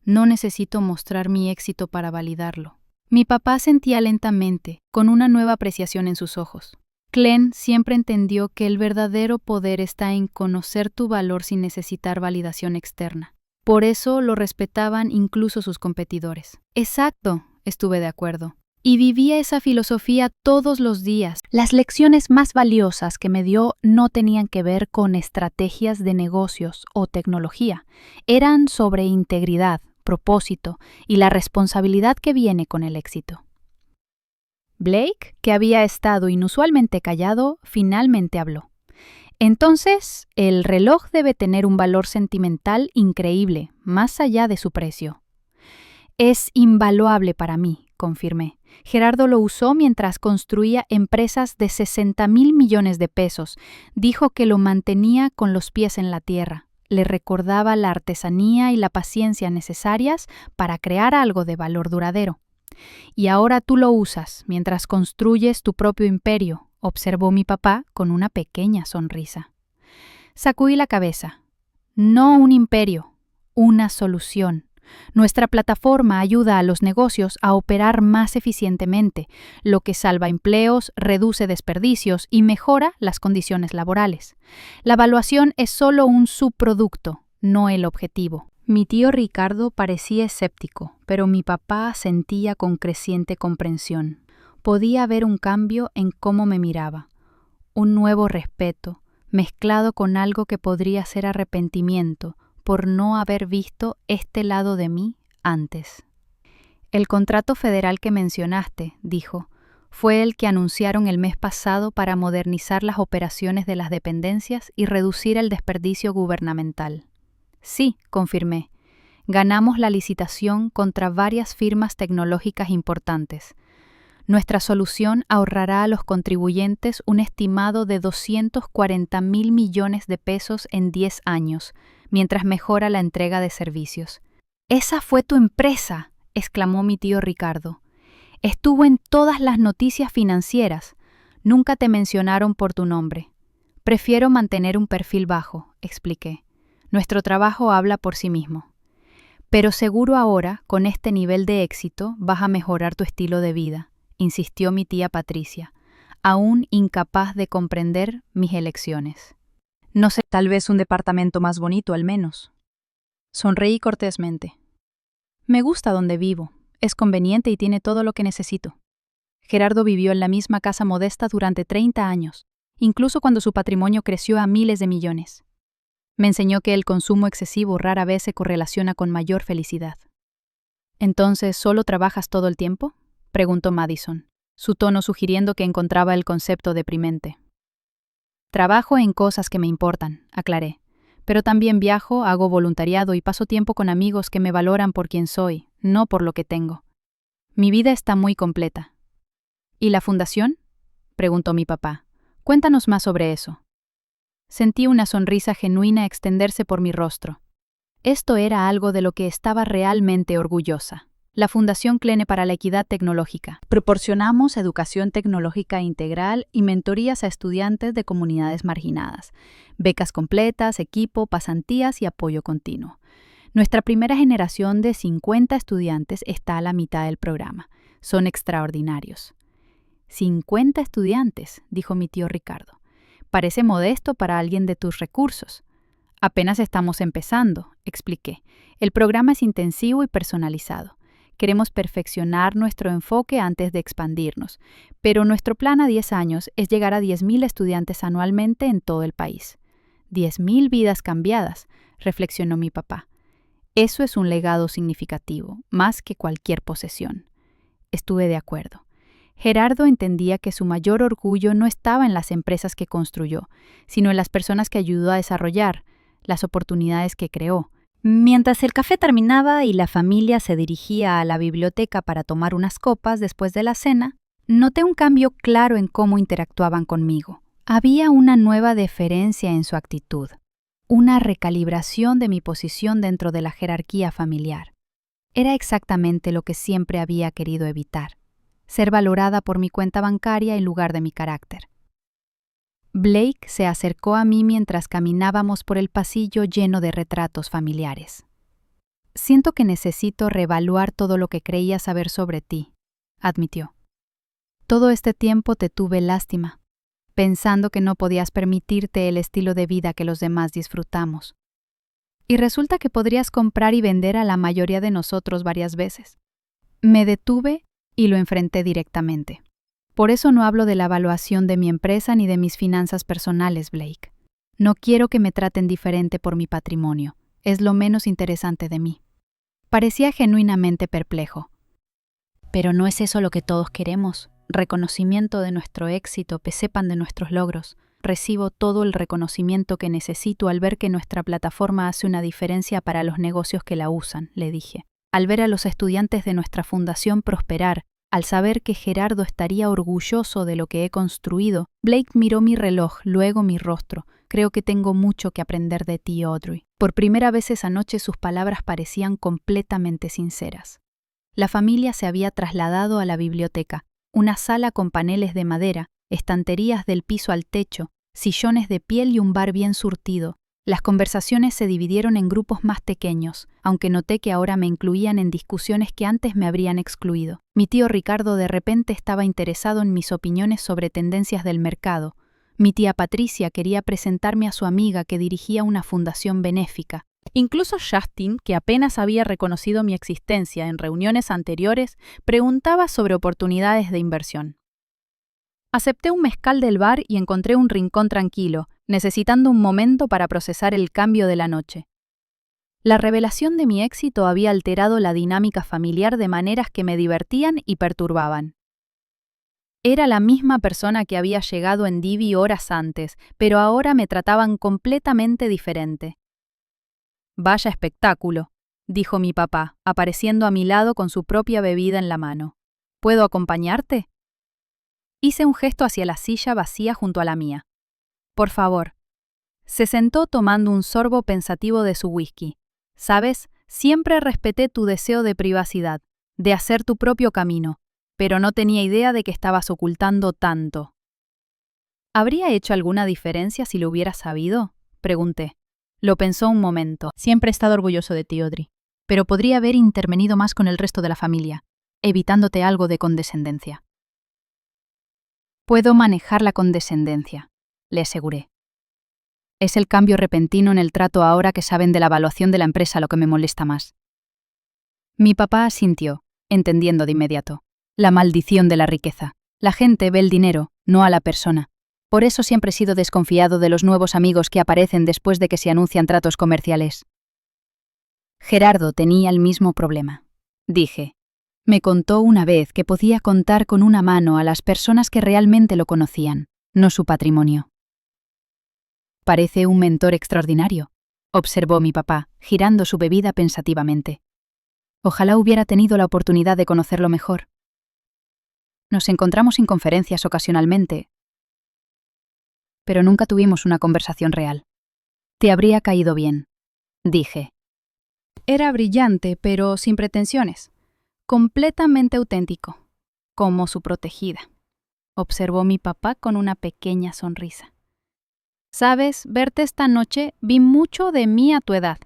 No necesito mostrar mi éxito para validarlo. Mi papá sentía lentamente, con una nueva apreciación en sus ojos. Clean siempre entendió que el verdadero poder está en conocer tu valor sin necesitar validación externa. Por eso lo respetaban incluso sus competidores. Exacto, estuve de acuerdo. Y vivía esa filosofía todos los días. Las lecciones más valiosas que me dio no tenían que ver con estrategias de negocios o tecnología. Eran sobre integridad, propósito y la responsabilidad que viene con el éxito. Blake, que había estado inusualmente callado, finalmente habló. Entonces, el reloj debe tener un valor sentimental increíble, más allá de su precio. Es invaluable para mí, confirmé. Gerardo lo usó mientras construía empresas de 60,000 millones de pesos. Dijo que lo mantenía con los pies en la tierra. Le recordaba la artesanía y la paciencia necesarias para crear algo de valor duradero. Y ahora tú lo usas mientras construyes tu propio imperio, observó mi papá con una pequeña sonrisa. Sacudí la cabeza. No un imperio, una solución. Nuestra plataforma ayuda a los negocios a operar más eficientemente, lo que salva empleos, reduce desperdicios y mejora las condiciones laborales. La evaluación es solo un subproducto, no el objetivo. Mi tío Ricardo parecía escéptico, pero mi papá sentía con creciente comprensión. Podía ver un cambio en cómo me miraba, un nuevo respeto, mezclado con algo que podría ser arrepentimiento por no haber visto este lado de mí antes. El contrato federal que mencionaste, dijo, fue el que anunciaron el mes pasado para modernizar las operaciones de las dependencias y reducir el desperdicio gubernamental. Sí, confirmé. Ganamos la licitación contra varias firmas tecnológicas importantes. Nuestra solución ahorrará a los contribuyentes un estimado de 240,000 millones de pesos en 10 años, mientras mejora la entrega de servicios. «¡Esa fue tu empresa!», exclamó mi tío Ricardo. «Estuvo en todas las noticias financieras. Nunca te mencionaron por tu nombre. Prefiero mantener un perfil bajo», expliqué. «Nuestro trabajo habla por sí mismo. Pero seguro ahora, con este nivel de éxito, vas a mejorar tu estilo de vida», insistió mi tía Patricia, aún incapaz de comprender mis elecciones. «No sé, tal vez un departamento más bonito al menos». Sonreí cortésmente. «Me gusta donde vivo, es conveniente y tiene todo lo que necesito». Gerardo vivió en la misma casa modesta durante 30 años, incluso cuando su patrimonio creció a miles de millones. Me enseñó que el consumo excesivo rara vez se correlaciona con mayor felicidad. «¿Entonces solo trabajas todo el tiempo?», preguntó Madison, su tono sugiriendo que encontraba el concepto deprimente. «Trabajo en cosas que me importan», aclaré, «pero también viajo, hago voluntariado y paso tiempo con amigos que me valoran por quien soy, no por lo que tengo. Mi vida está muy completa».
¿Y la fundación?, preguntó mi papá. Cuéntanos más sobre eso. Sentí una sonrisa genuina extenderse por mi rostro. Esto era algo de lo que estaba realmente orgullosa. La Fundación Klene para la Equidad Tecnológica. Proporcionamos educación tecnológica integral y mentorías a estudiantes de comunidades marginadas, becas completas, equipo, pasantías y apoyo continuo. Nuestra primera generación de 50 estudiantes está a la mitad del programa. Son extraordinarios. 50 estudiantes, dijo mi tío Ricardo. Parece modesto para alguien de tus recursos. Apenas estamos empezando, expliqué. El programa es intensivo y personalizado. Queremos perfeccionar nuestro enfoque antes de expandirnos, pero nuestro plan a 10 años es llegar a 10.000 estudiantes anualmente en todo el país. 10.000 vidas cambiadas, reflexionó mi papá. Eso es un legado significativo, más que cualquier posesión. Estuve de acuerdo. Gerardo entendía que su mayor orgullo no estaba en las empresas que construyó, sino en las personas que ayudó a desarrollar, las oportunidades que creó. Mientras el café terminaba y la familia se dirigía a la biblioteca para tomar unas copas después de la cena, noté un cambio claro en cómo interactuaban conmigo. Había una nueva deferencia en su actitud, una recalibración de mi posición dentro de la jerarquía familiar. Era exactamente lo que siempre había querido evitar, ser valorada por mi cuenta bancaria en lugar de mi carácter. Blake se acercó a mí mientras caminábamos por el pasillo lleno de retratos familiares. Siento que necesito reevaluar todo lo que creía saber sobre ti, admitió. Todo este tiempo te tuve lástima, pensando que no podías permitirte el estilo de vida que los demás disfrutamos. Y resulta que podrías comprar y vender a la mayoría de nosotros varias veces. Me detuve y lo enfrenté directamente. Por eso no hablo de la evaluación de mi empresa ni de mis finanzas personales, Blake. No quiero que me traten diferente por mi patrimonio. Es lo menos interesante de mí. Parecía genuinamente perplejo. Pero no es eso lo que todos queremos. Reconocimiento de nuestro éxito, que sepan de nuestros logros. Recibo todo el reconocimiento que necesito al ver que nuestra plataforma hace una diferencia para los negocios que la usan, le dije. Al ver a los estudiantes de nuestra fundación prosperar, al saber que Gerardo estaría orgulloso de lo que he construido, Blake miró mi reloj, luego mi rostro. Creo que tengo mucho que aprender de ti, Audrey. Por primera vez esa noche sus palabras parecían completamente sinceras. La familia se había trasladado a la biblioteca, una sala con paneles de madera, estanterías del piso al techo, sillones de piel y un bar bien surtido. Las conversaciones se dividieron en grupos más pequeños, aunque noté que ahora me incluían en discusiones que antes me habrían excluido. Mi tío Ricardo de repente estaba interesado en mis opiniones sobre tendencias del mercado. Mi tía Patricia quería presentarme a su amiga que dirigía una fundación benéfica. Incluso Justin, que apenas había reconocido mi existencia en reuniones anteriores, preguntaba sobre oportunidades de inversión. Acepté un mezcal del bar y encontré un rincón tranquilo, necesitando un momento para procesar el cambio de la noche. La revelación de mi éxito había alterado la dinámica familiar de maneras que me divertían y perturbaban. Era la misma persona que había llegado en Divi horas antes, pero ahora me trataban completamente diferente. «Vaya espectáculo», dijo mi papá, apareciendo a mi lado con su propia bebida en la mano. «¿Puedo acompañarte?» Hice un gesto hacia la silla vacía junto a la mía. «Por favor». Se sentó tomando un sorbo pensativo de su whisky. «Sabes, siempre respeté tu deseo de privacidad, de hacer tu propio camino, pero no tenía idea de que estabas ocultando tanto». ¿Habría hecho alguna diferencia si lo hubiera sabido?, pregunté. Lo pensó un momento. Siempre he estado orgulloso de ti, Audrey, pero podría haber intervenido más con el resto de la familia, evitándote algo de condescendencia. Puedo manejar la condescendencia, le aseguré. Es el cambio repentino en el trato ahora que saben de la evaluación de la empresa lo que me molesta más. Mi papá asintió, entendiendo de inmediato. La maldición de la riqueza. La gente ve el dinero, no a la persona. Por eso siempre he sido desconfiado de los nuevos amigos que aparecen después de que se anuncian tratos comerciales. Gerardo tenía el mismo problema, dije. Me contó una vez que podía contar con una mano a las personas que realmente lo conocían, no su patrimonio. Parece un mentor extraordinario, observó mi papá, girando su bebida pensativamente. Ojalá hubiera tenido la oportunidad de conocerlo mejor.
Nos encontramos en conferencias ocasionalmente, pero nunca tuvimos una conversación real. Te habría caído bien, dije. Era brillante, pero sin pretensiones. Completamente auténtico, como su protegida. Observó mi papá con una pequeña sonrisa. Sabes, verte esta noche vi mucho de mí a tu edad.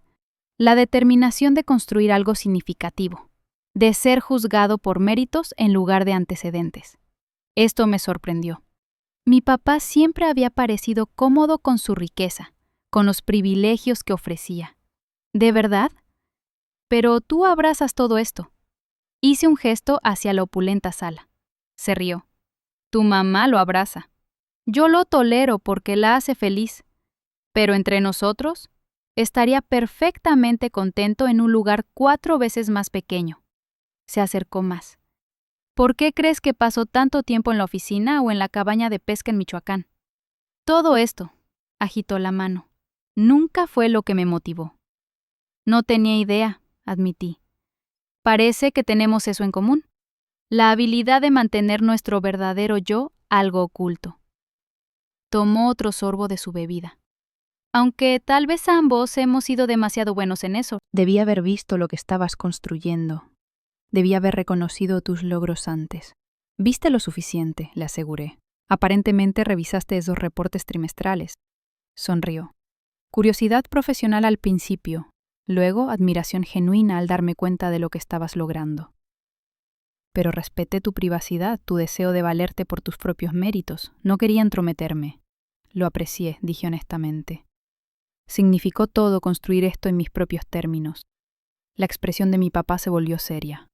La determinación de construir algo significativo, de ser juzgado por méritos en lugar de antecedentes. Esto me sorprendió. Mi papá siempre había parecido cómodo con su riqueza, con los privilegios que ofrecía. ¿De verdad? Pero tú abrazas todo esto. Hice un gesto hacia la opulenta sala. Se rió. Tu mamá lo abraza. Yo lo tolero porque la hace feliz. Pero entre nosotros, estaría perfectamente contento en un lugar 4 veces más pequeño. Se acercó más. ¿Por qué crees que pasó tanto tiempo en la oficina o en la cabaña de pesca en Michoacán? Todo esto, agitó la mano, nunca fue lo que me motivó. No tenía idea, admití. Parece que tenemos eso en común. La habilidad de mantener nuestro verdadero yo algo oculto. Tomó otro sorbo de su bebida. Aunque tal vez ambos hemos sido demasiado buenos en eso.
Debí haber visto lo que estabas construyendo. Debí haber reconocido tus logros antes. Viste lo suficiente, le aseguré. Aparentemente revisaste esos reportes trimestrales. Sonrió. Curiosidad profesional al principio, luego admiración genuina al darme cuenta de lo que estabas logrando. Pero respeté tu privacidad, tu deseo de valerte por tus propios méritos. No quería entrometerme. Lo aprecié, dije honestamente. Significó todo construir esto en mis propios términos. La expresión de mi papá se volvió seria.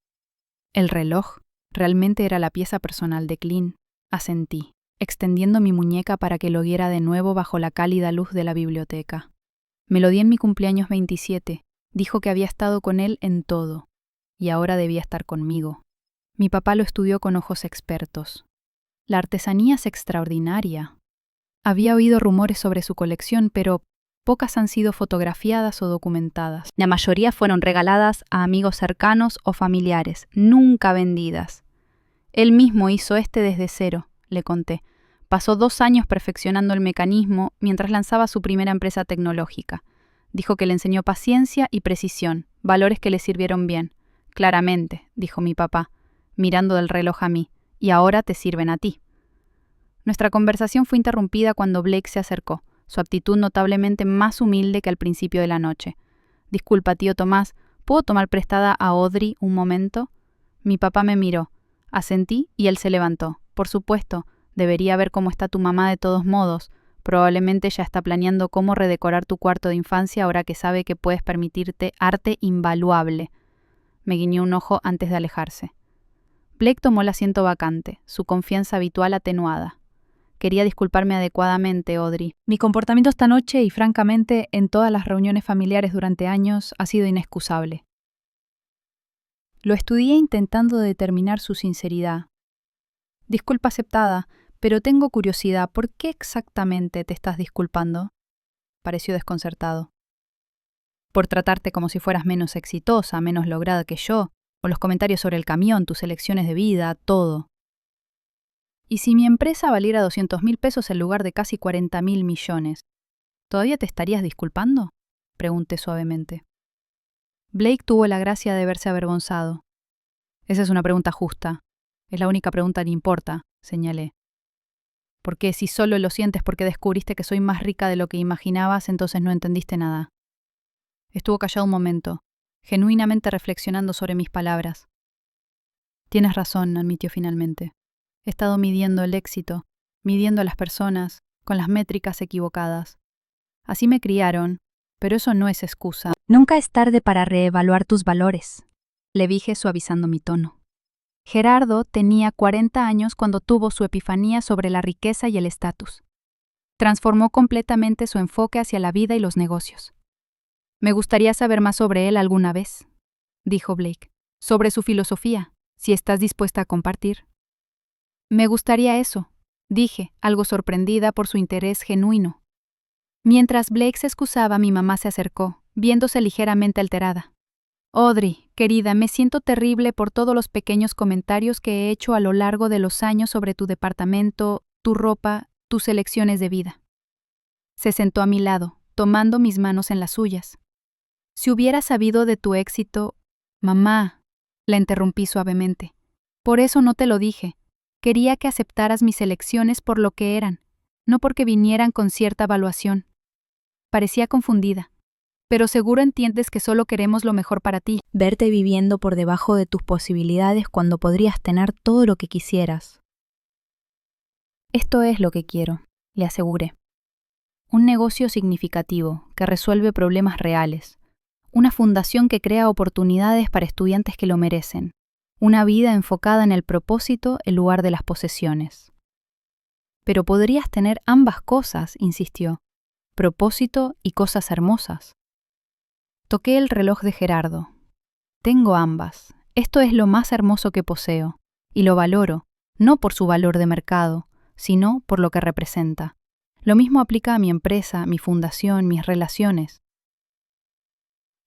El reloj realmente era la pieza personal de Clint, asentí, extendiendo mi muñeca para que lo viera de nuevo bajo la cálida luz de la biblioteca. Me lo di en mi cumpleaños 27, dijo que había estado con él en todo, y ahora debía estar conmigo. Mi papá lo estudió con ojos expertos. La artesanía es extraordinaria. Había oído rumores sobre su colección, pero pocas han sido fotografiadas o documentadas. La mayoría fueron regaladas a amigos cercanos o familiares, nunca vendidas. Él mismo hizo desde cero, le conté. Pasó 2 años perfeccionando el mecanismo mientras lanzaba su primera empresa tecnológica. Dijo que le enseñó paciencia y precisión, valores que le sirvieron bien. Claramente, dijo mi papá, mirando del reloj a mí, y ahora te sirven a ti. Nuestra conversación fue interrumpida cuando Blake se acercó, su actitud notablemente más humilde que al principio de la noche. Disculpa, tío Tomás, ¿puedo tomar prestada a Audrey un momento? Mi papá me miró. Asentí y él se levantó. Por supuesto, debería ver cómo está tu mamá de todos modos. Probablemente ya está planeando cómo redecorar tu cuarto de infancia ahora que sabe que puedes permitirte arte invaluable. Me guiñó un ojo antes de alejarse. Blake tomó el asiento vacante, su confianza habitual atenuada. Quería disculparme adecuadamente, Audrey. Mi comportamiento esta noche y, francamente, en todas las reuniones familiares durante años ha sido inexcusable. Lo estudié intentando determinar su sinceridad. Disculpa aceptada, pero tengo curiosidad, ¿por qué exactamente te estás disculpando? Pareció desconcertado. Por tratarte como si fueras menos exitosa, menos lograda que yo, o los comentarios sobre el camión, tus elecciones de vida, todo. ¿Y si mi empresa valiera 200.000 pesos en lugar de casi 40.000 millones? ¿Todavía te estarías disculpando? Pregunté suavemente. Blake tuvo la gracia de verse avergonzado. Esa es una pregunta justa. Es la única pregunta que importa, señalé. Porque si solo lo sientes porque descubriste que soy más rica de lo que imaginabas, entonces no entendiste nada. Estuvo callado un momento, genuinamente reflexionando sobre mis palabras. Tienes razón, admitió finalmente. He estado midiendo el éxito, midiendo a las personas, con las métricas equivocadas. Así me criaron, pero eso no es excusa. Nunca es tarde para reevaluar tus valores,
le dije suavizando mi tono. Gerardo tenía 40 años cuando tuvo su epifanía sobre la riqueza y el estatus. Transformó completamente su enfoque hacia la vida y los negocios. Me gustaría saber más sobre él alguna vez, dijo Blake, sobre su filosofía, si estás dispuesta a compartir. Me gustaría eso, dije, algo sorprendida por su interés genuino. Mientras Blake se excusaba, mi mamá se acercó, viéndose ligeramente alterada. Audrey, querida, me siento terrible por todos los pequeños comentarios que he hecho a lo largo de los años sobre tu departamento, tu ropa, tus elecciones de vida. Se sentó a mi lado, tomando mis manos en las suyas. Si hubiera sabido de tu éxito... Mamá, la interrumpí suavemente. Por eso no te lo dije. Quería que aceptaras mis elecciones por lo que eran, no porque vinieran con cierta evaluación. Parecía confundida. Pero seguro entiendes que solo queremos lo mejor para ti.
Verte viviendo por debajo de tus posibilidades cuando podrías tener todo lo que quisieras.
Esto es lo que quiero, le aseguré. Un negocio significativo que resuelve problemas reales. Una fundación que crea oportunidades para estudiantes que lo merecen. Una vida enfocada en el propósito en lugar de las posesiones. Pero podrías tener ambas cosas, insistió. Propósito y cosas hermosas. Toqué el reloj de Gerardo. Tengo ambas. Esto es lo más hermoso que poseo. Y lo valoro, no por su valor de mercado, sino por lo que representa. Lo mismo aplica a mi empresa, mi fundación, mis relaciones.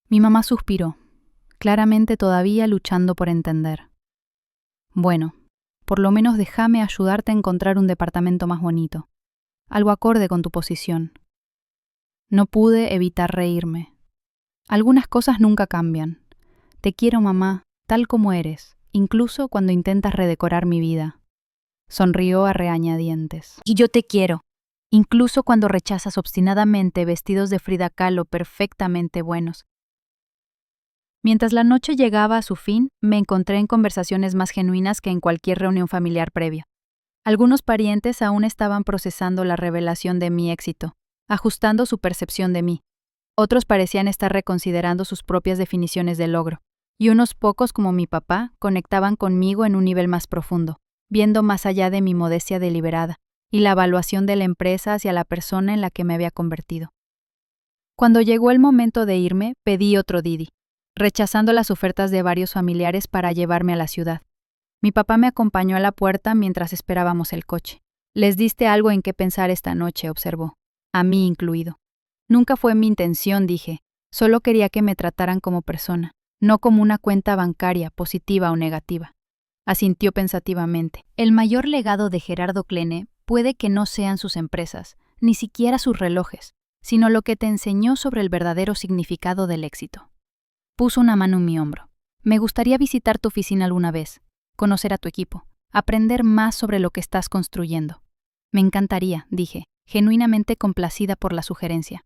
Mi mamá suspiró, claramente todavía luchando por entender. Bueno, por lo menos déjame ayudarte a encontrar un departamento más bonito, algo acorde con tu posición. No pude evitar reírme. Algunas cosas nunca cambian. Te quiero, mamá, tal como eres, incluso cuando intentas redecorar mi vida. Sonrió a regañadientes. Y yo te quiero, incluso cuando rechazas obstinadamente vestidos de Frida Kahlo perfectamente buenos. Mientras la noche llegaba a su fin, me encontré en conversaciones más genuinas que en cualquier reunión familiar previa. Algunos parientes aún estaban procesando la revelación de mi éxito, ajustando su percepción de mí. Otros parecían estar reconsiderando sus propias definiciones de logro, y unos pocos, como mi papá, conectaban conmigo en un nivel más profundo, viendo más allá de mi modestia deliberada y la evaluación de la empresa hacia la persona en la que me había convertido. Cuando llegó el momento de irme, pedí otro Didi, rechazando las ofertas de varios familiares para llevarme a la ciudad. Mi papá me acompañó a la puerta mientras esperábamos el coche. Les diste algo en qué pensar esta noche, observó, a mí incluido. Nunca fue mi intención, dije. Solo quería que me trataran como persona, no como una cuenta bancaria, positiva o negativa. Asintió pensativamente. El mayor legado de Gerardo Klene puede que no sean sus empresas, ni siquiera sus relojes, sino lo que te enseñó sobre el verdadero significado del éxito. Puso una mano en mi hombro. Me gustaría visitar tu oficina alguna vez, conocer a tu equipo, aprender más sobre lo que estás construyendo. Me encantaría, dije, genuinamente complacida por la sugerencia.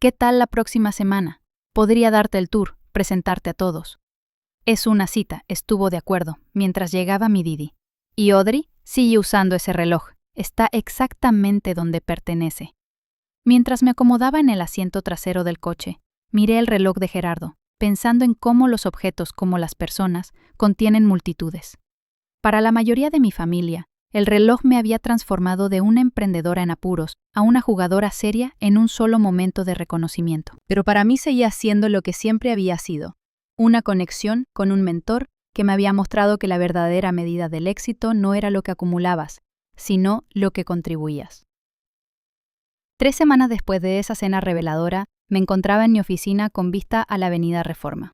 ¿Qué tal la próxima semana? Podría darte el tour, presentarte a todos. Es una cita, estuvo de acuerdo, mientras llegaba mi Didi. Y Audrey sigue usando ese reloj, está exactamente donde pertenece. Mientras me acomodaba en el asiento trasero del coche, miré el reloj de Gerardo, pensando en cómo los objetos, como las personas, contienen multitudes. Para la mayoría de mi familia, el reloj me había transformado de una emprendedora en apuros a una jugadora seria en un solo momento de reconocimiento. Pero para mí seguía siendo lo que siempre había sido, una conexión con un mentor que me había mostrado que la verdadera medida del éxito no era lo que acumulabas, sino lo que contribuías. 3 semanas después de esa cena reveladora, me encontraba en mi oficina con vista a la Avenida Reforma.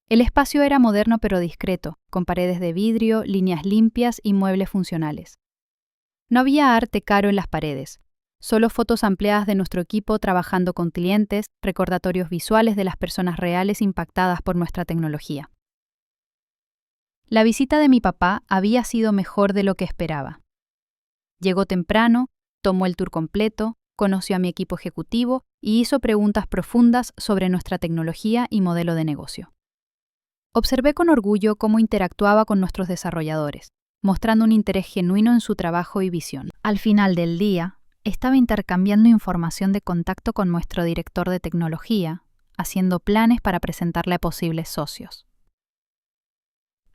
El espacio era moderno pero discreto, con paredes de vidrio, líneas limpias y muebles funcionales. No había arte caro en las paredes, solo fotos ampliadas de nuestro equipo trabajando con clientes, recordatorios visuales de las personas reales impactadas por nuestra tecnología. La visita de mi papá había sido mejor de lo que esperaba. Llegó temprano, tomó el tour completo, conoció a mi equipo ejecutivo y hizo preguntas profundas sobre nuestra tecnología y modelo de negocio. Observé con orgullo cómo interactuaba con nuestros desarrolladores, mostrando un interés genuino en su trabajo y visión. Al final del día, estaba intercambiando información de contacto con nuestro director de tecnología, haciendo planes para presentarle a posibles socios.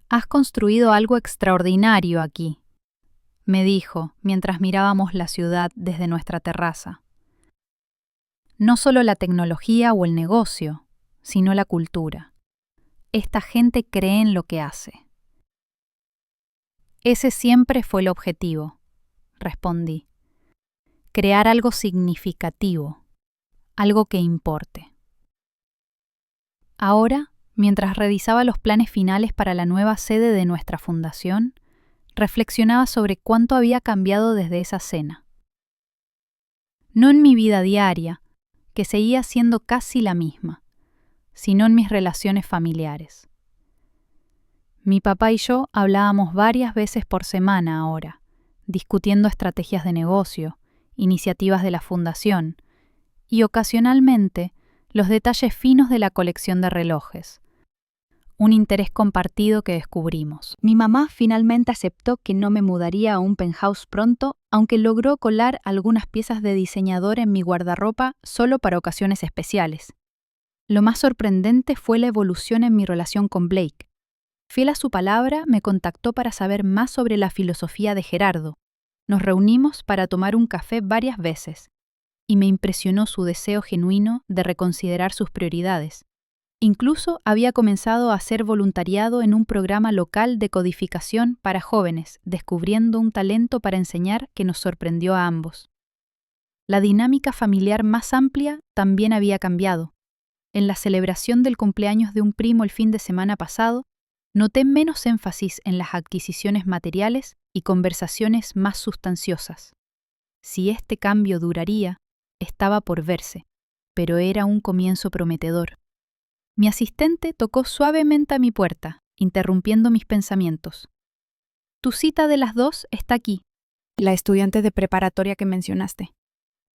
«Has construido algo extraordinario aquí», me dijo mientras mirábamos la ciudad desde nuestra terraza. «No solo la tecnología o el negocio, sino la cultura. Esta gente cree en lo que hace». «Ese siempre fue el objetivo», respondí. «Crear algo significativo, algo que importe». Ahora Mientras revisaba los planes finales para la nueva sede de nuestra fundación, reflexionaba sobre cuánto había cambiado desde esa cena. No en mi vida diaria, que seguía siendo casi la misma, sino en mis relaciones familiares. Mi papá y yo hablábamos varias veces por semana ahora, discutiendo estrategias de negocio, iniciativas de la fundación y ocasionalmente los detalles finos de la colección de relojes, un interés compartido que descubrimos.
Mi mamá finalmente aceptó que no me mudaría a un penthouse pronto, aunque logró colar algunas piezas de diseñador en mi guardarropa solo para ocasiones especiales. Lo más sorprendente fue la evolución en mi relación con Blake. Fiel a su palabra, me contactó para saber más sobre la filosofía de Gerardo. Nos reunimos para tomar un café varias veces, y me impresionó su deseo genuino de reconsiderar sus prioridades. Incluso había comenzado a hacer voluntariado en un programa local de codificación para jóvenes, descubriendo un talento para enseñar que nos sorprendió a ambos. La dinámica familiar más amplia también había cambiado. En la celebración del cumpleaños de un primo el fin de semana pasado, noté menos énfasis en las adquisiciones materiales y conversaciones más sustanciosas. Si este cambio duraría, estaba por verse, pero era un comienzo prometedor. Mi asistente tocó suavemente a mi puerta, interrumpiendo mis pensamientos. Tu cita de las 2 está aquí. La estudiante de preparatoria que mencionaste.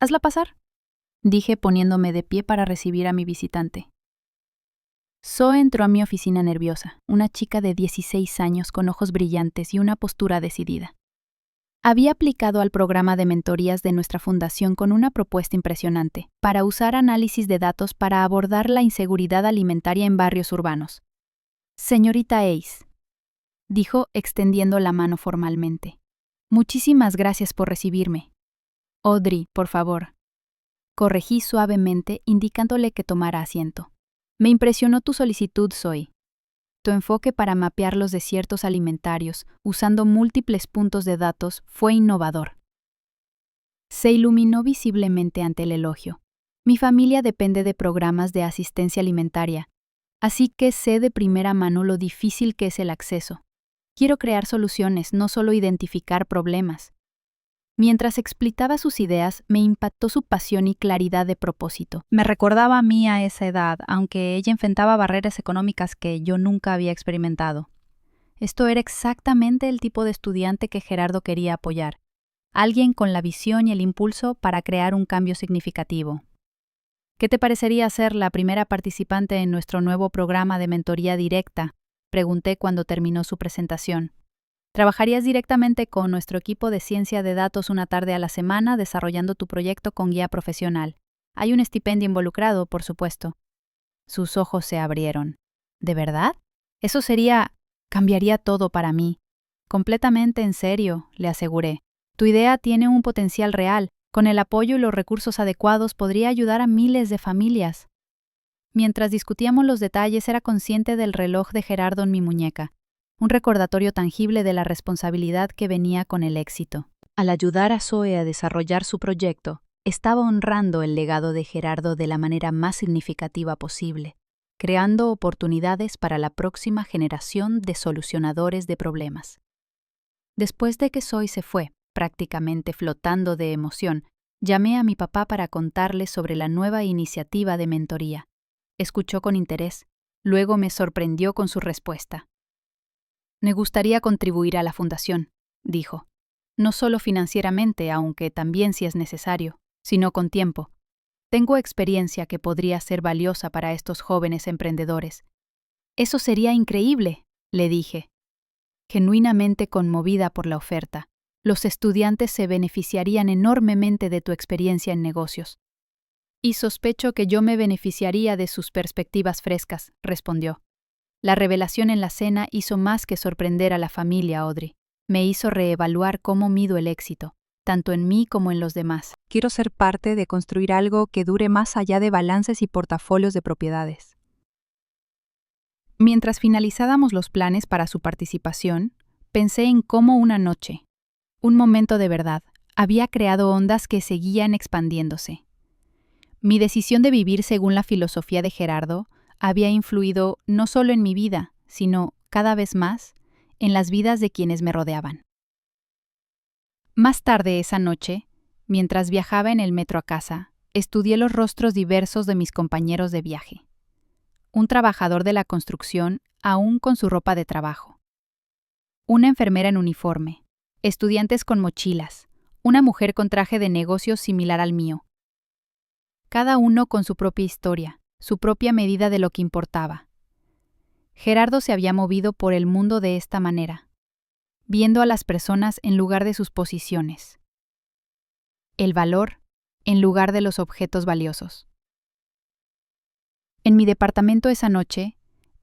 Hazla pasar, dije poniéndome de pie para recibir a mi visitante. Zoe entró a mi oficina nerviosa, una chica de 16 años con ojos brillantes y una postura decidida. Había aplicado al programa de mentorías de nuestra fundación con una propuesta impresionante, para usar análisis de datos para abordar la inseguridad alimentaria en barrios urbanos. Señorita Ace, dijo extendiendo la mano formalmente. Muchísimas gracias por recibirme. Audrey, por favor. Corregí suavemente, indicándole que tomara asiento. Me impresionó tu solicitud, Zoe. Tu enfoque para mapear los desiertos alimentarios usando múltiples puntos de datos fue innovador. Se iluminó visiblemente ante el elogio. Mi familia depende de programas de asistencia alimentaria, así que sé de primera mano lo difícil que es el acceso. Quiero crear soluciones, no solo identificar problemas. Mientras explicaba sus ideas, me impactó su pasión y claridad de propósito. Me recordaba a mí a esa edad, aunque ella enfrentaba barreras económicas que yo nunca había experimentado. Esto era exactamente el tipo de estudiante que Gerardo quería apoyar. Alguien con la visión y el impulso para crear un cambio significativo. ¿Qué te parecería ser la primera participante en nuestro nuevo programa de mentoría directa? Pregunté cuando terminó su presentación. Trabajarías directamente con nuestro equipo de ciencia de datos una tarde a la semana desarrollando tu proyecto con guía profesional. Hay un estipendio involucrado, por supuesto. Sus ojos se abrieron. ¿De verdad? Eso cambiaría todo para mí. Completamente en serio, le aseguré. Tu idea tiene un potencial real. Con el apoyo y los recursos adecuados podría ayudar a miles de familias. Mientras discutíamos los detalles, era consciente del reloj de Gerardo en mi muñeca. Un recordatorio tangible de la responsabilidad que venía con el éxito. Al ayudar a Zoe a desarrollar su proyecto, estaba honrando el legado de Gerardo de la manera más significativa posible, creando oportunidades para la próxima generación de solucionadores de problemas. Después de que Zoe se fue, prácticamente flotando de emoción, llamé a mi papá para contarle sobre la nueva iniciativa de mentoría. Escuchó con interés, luego me sorprendió con su respuesta. Me gustaría contribuir a la fundación, dijo. No solo financieramente, aunque también si es necesario, sino con tiempo. Tengo experiencia que podría ser valiosa para estos jóvenes emprendedores. Eso sería increíble, le dije. Genuinamente conmovida por la oferta, los estudiantes se beneficiarían enormemente de tu experiencia en negocios. Y sospecho que yo me beneficiaría de sus perspectivas frescas, respondió. La revelación en la cena hizo más que sorprender a la familia Audrey. Me hizo reevaluar cómo mido el éxito, tanto en mí como en los demás.
Quiero ser parte de construir algo que dure más allá de balances y portafolios de propiedades.
Mientras finalizábamos los planes para su participación, pensé en cómo una noche, un momento de verdad, había creado ondas que seguían expandiéndose. Mi decisión de vivir según la filosofía de Gerardo había influido no solo en mi vida, sino, cada vez más, en las vidas de quienes me rodeaban. Más tarde esa noche, mientras viajaba en el metro a casa, estudié los rostros diversos de mis compañeros de viaje. Un trabajador de la construcción, aún con su ropa de trabajo. Una enfermera en uniforme, estudiantes con mochilas, una mujer con traje de negocios similar al mío. Cada uno con su propia historia, su propia medida de lo que importaba. Gerardo se había movido por el mundo de esta manera, viendo a las personas en lugar de sus posiciones. El valor en lugar de los objetos valiosos. En mi departamento esa noche,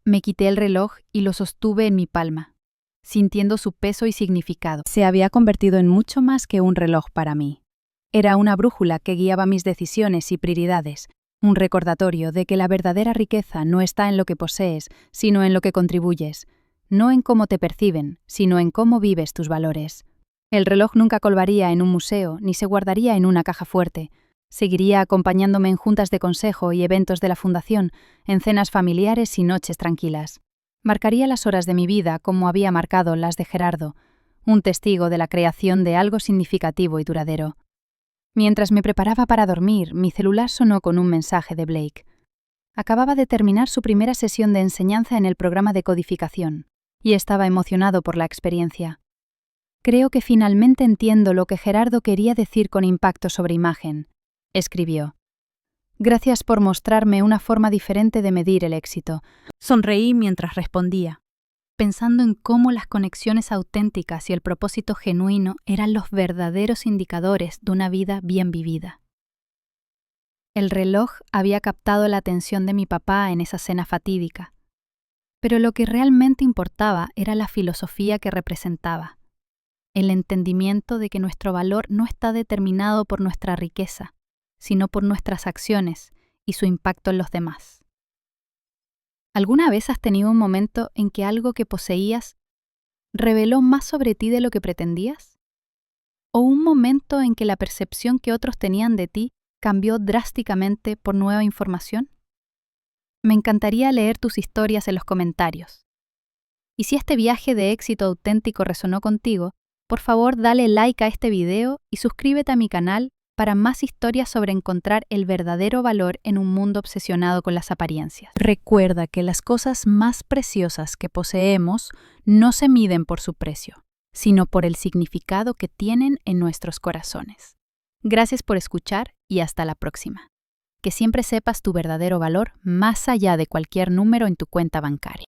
me quité el reloj y lo sostuve en mi palma, sintiendo su peso y significado.
Se había convertido en mucho más que un reloj para mí. Era una brújula que guiaba mis decisiones y prioridades, un recordatorio de que la verdadera riqueza no está en lo que posees, sino en lo que contribuyes, no en cómo te perciben, sino en cómo vives tus valores. El reloj nunca colgaría en un museo ni se guardaría en una caja fuerte. Seguiría acompañándome en juntas de consejo y eventos de la fundación, en cenas familiares y noches tranquilas. Marcaría las horas de mi vida como había marcado las de Gerardo, un testigo de la creación de algo significativo y duradero. Mientras me preparaba para dormir, mi celular sonó con un mensaje de Blake. Acababa de terminar su primera sesión de enseñanza en el programa de codificación, y estaba emocionado por la experiencia. Creo que finalmente entiendo lo que Gerardo quería decir con impacto sobre imagen, escribió. Gracias por mostrarme una forma diferente de medir el éxito. Sonreí mientras respondía, pensando en cómo las conexiones auténticas y el propósito genuino eran los verdaderos indicadores de una vida bien vivida. El reloj había captado la atención de mi papá en esa cena fatídica, pero lo que realmente importaba era la filosofía que representaba. El entendimiento de que nuestro valor no está determinado por nuestra riqueza, sino por nuestras acciones y su impacto en los demás. ¿Alguna vez has tenido un momento en que algo que poseías reveló más sobre ti de lo que pretendías? ¿O un momento en que la percepción que otros tenían de ti cambió drásticamente por nueva información? Me encantaría leer tus historias en los comentarios. Y si este viaje de éxito auténtico resonó contigo, por favor dale like a este video y suscríbete a mi canal para más historias sobre encontrar el verdadero valor en un mundo obsesionado con las apariencias. Recuerda que las cosas más preciosas que poseemos no se miden por su precio, sino por el significado que tienen en nuestros corazones. Gracias por escuchar y hasta la próxima. Que siempre sepas tu verdadero valor más allá de cualquier número en tu cuenta bancaria.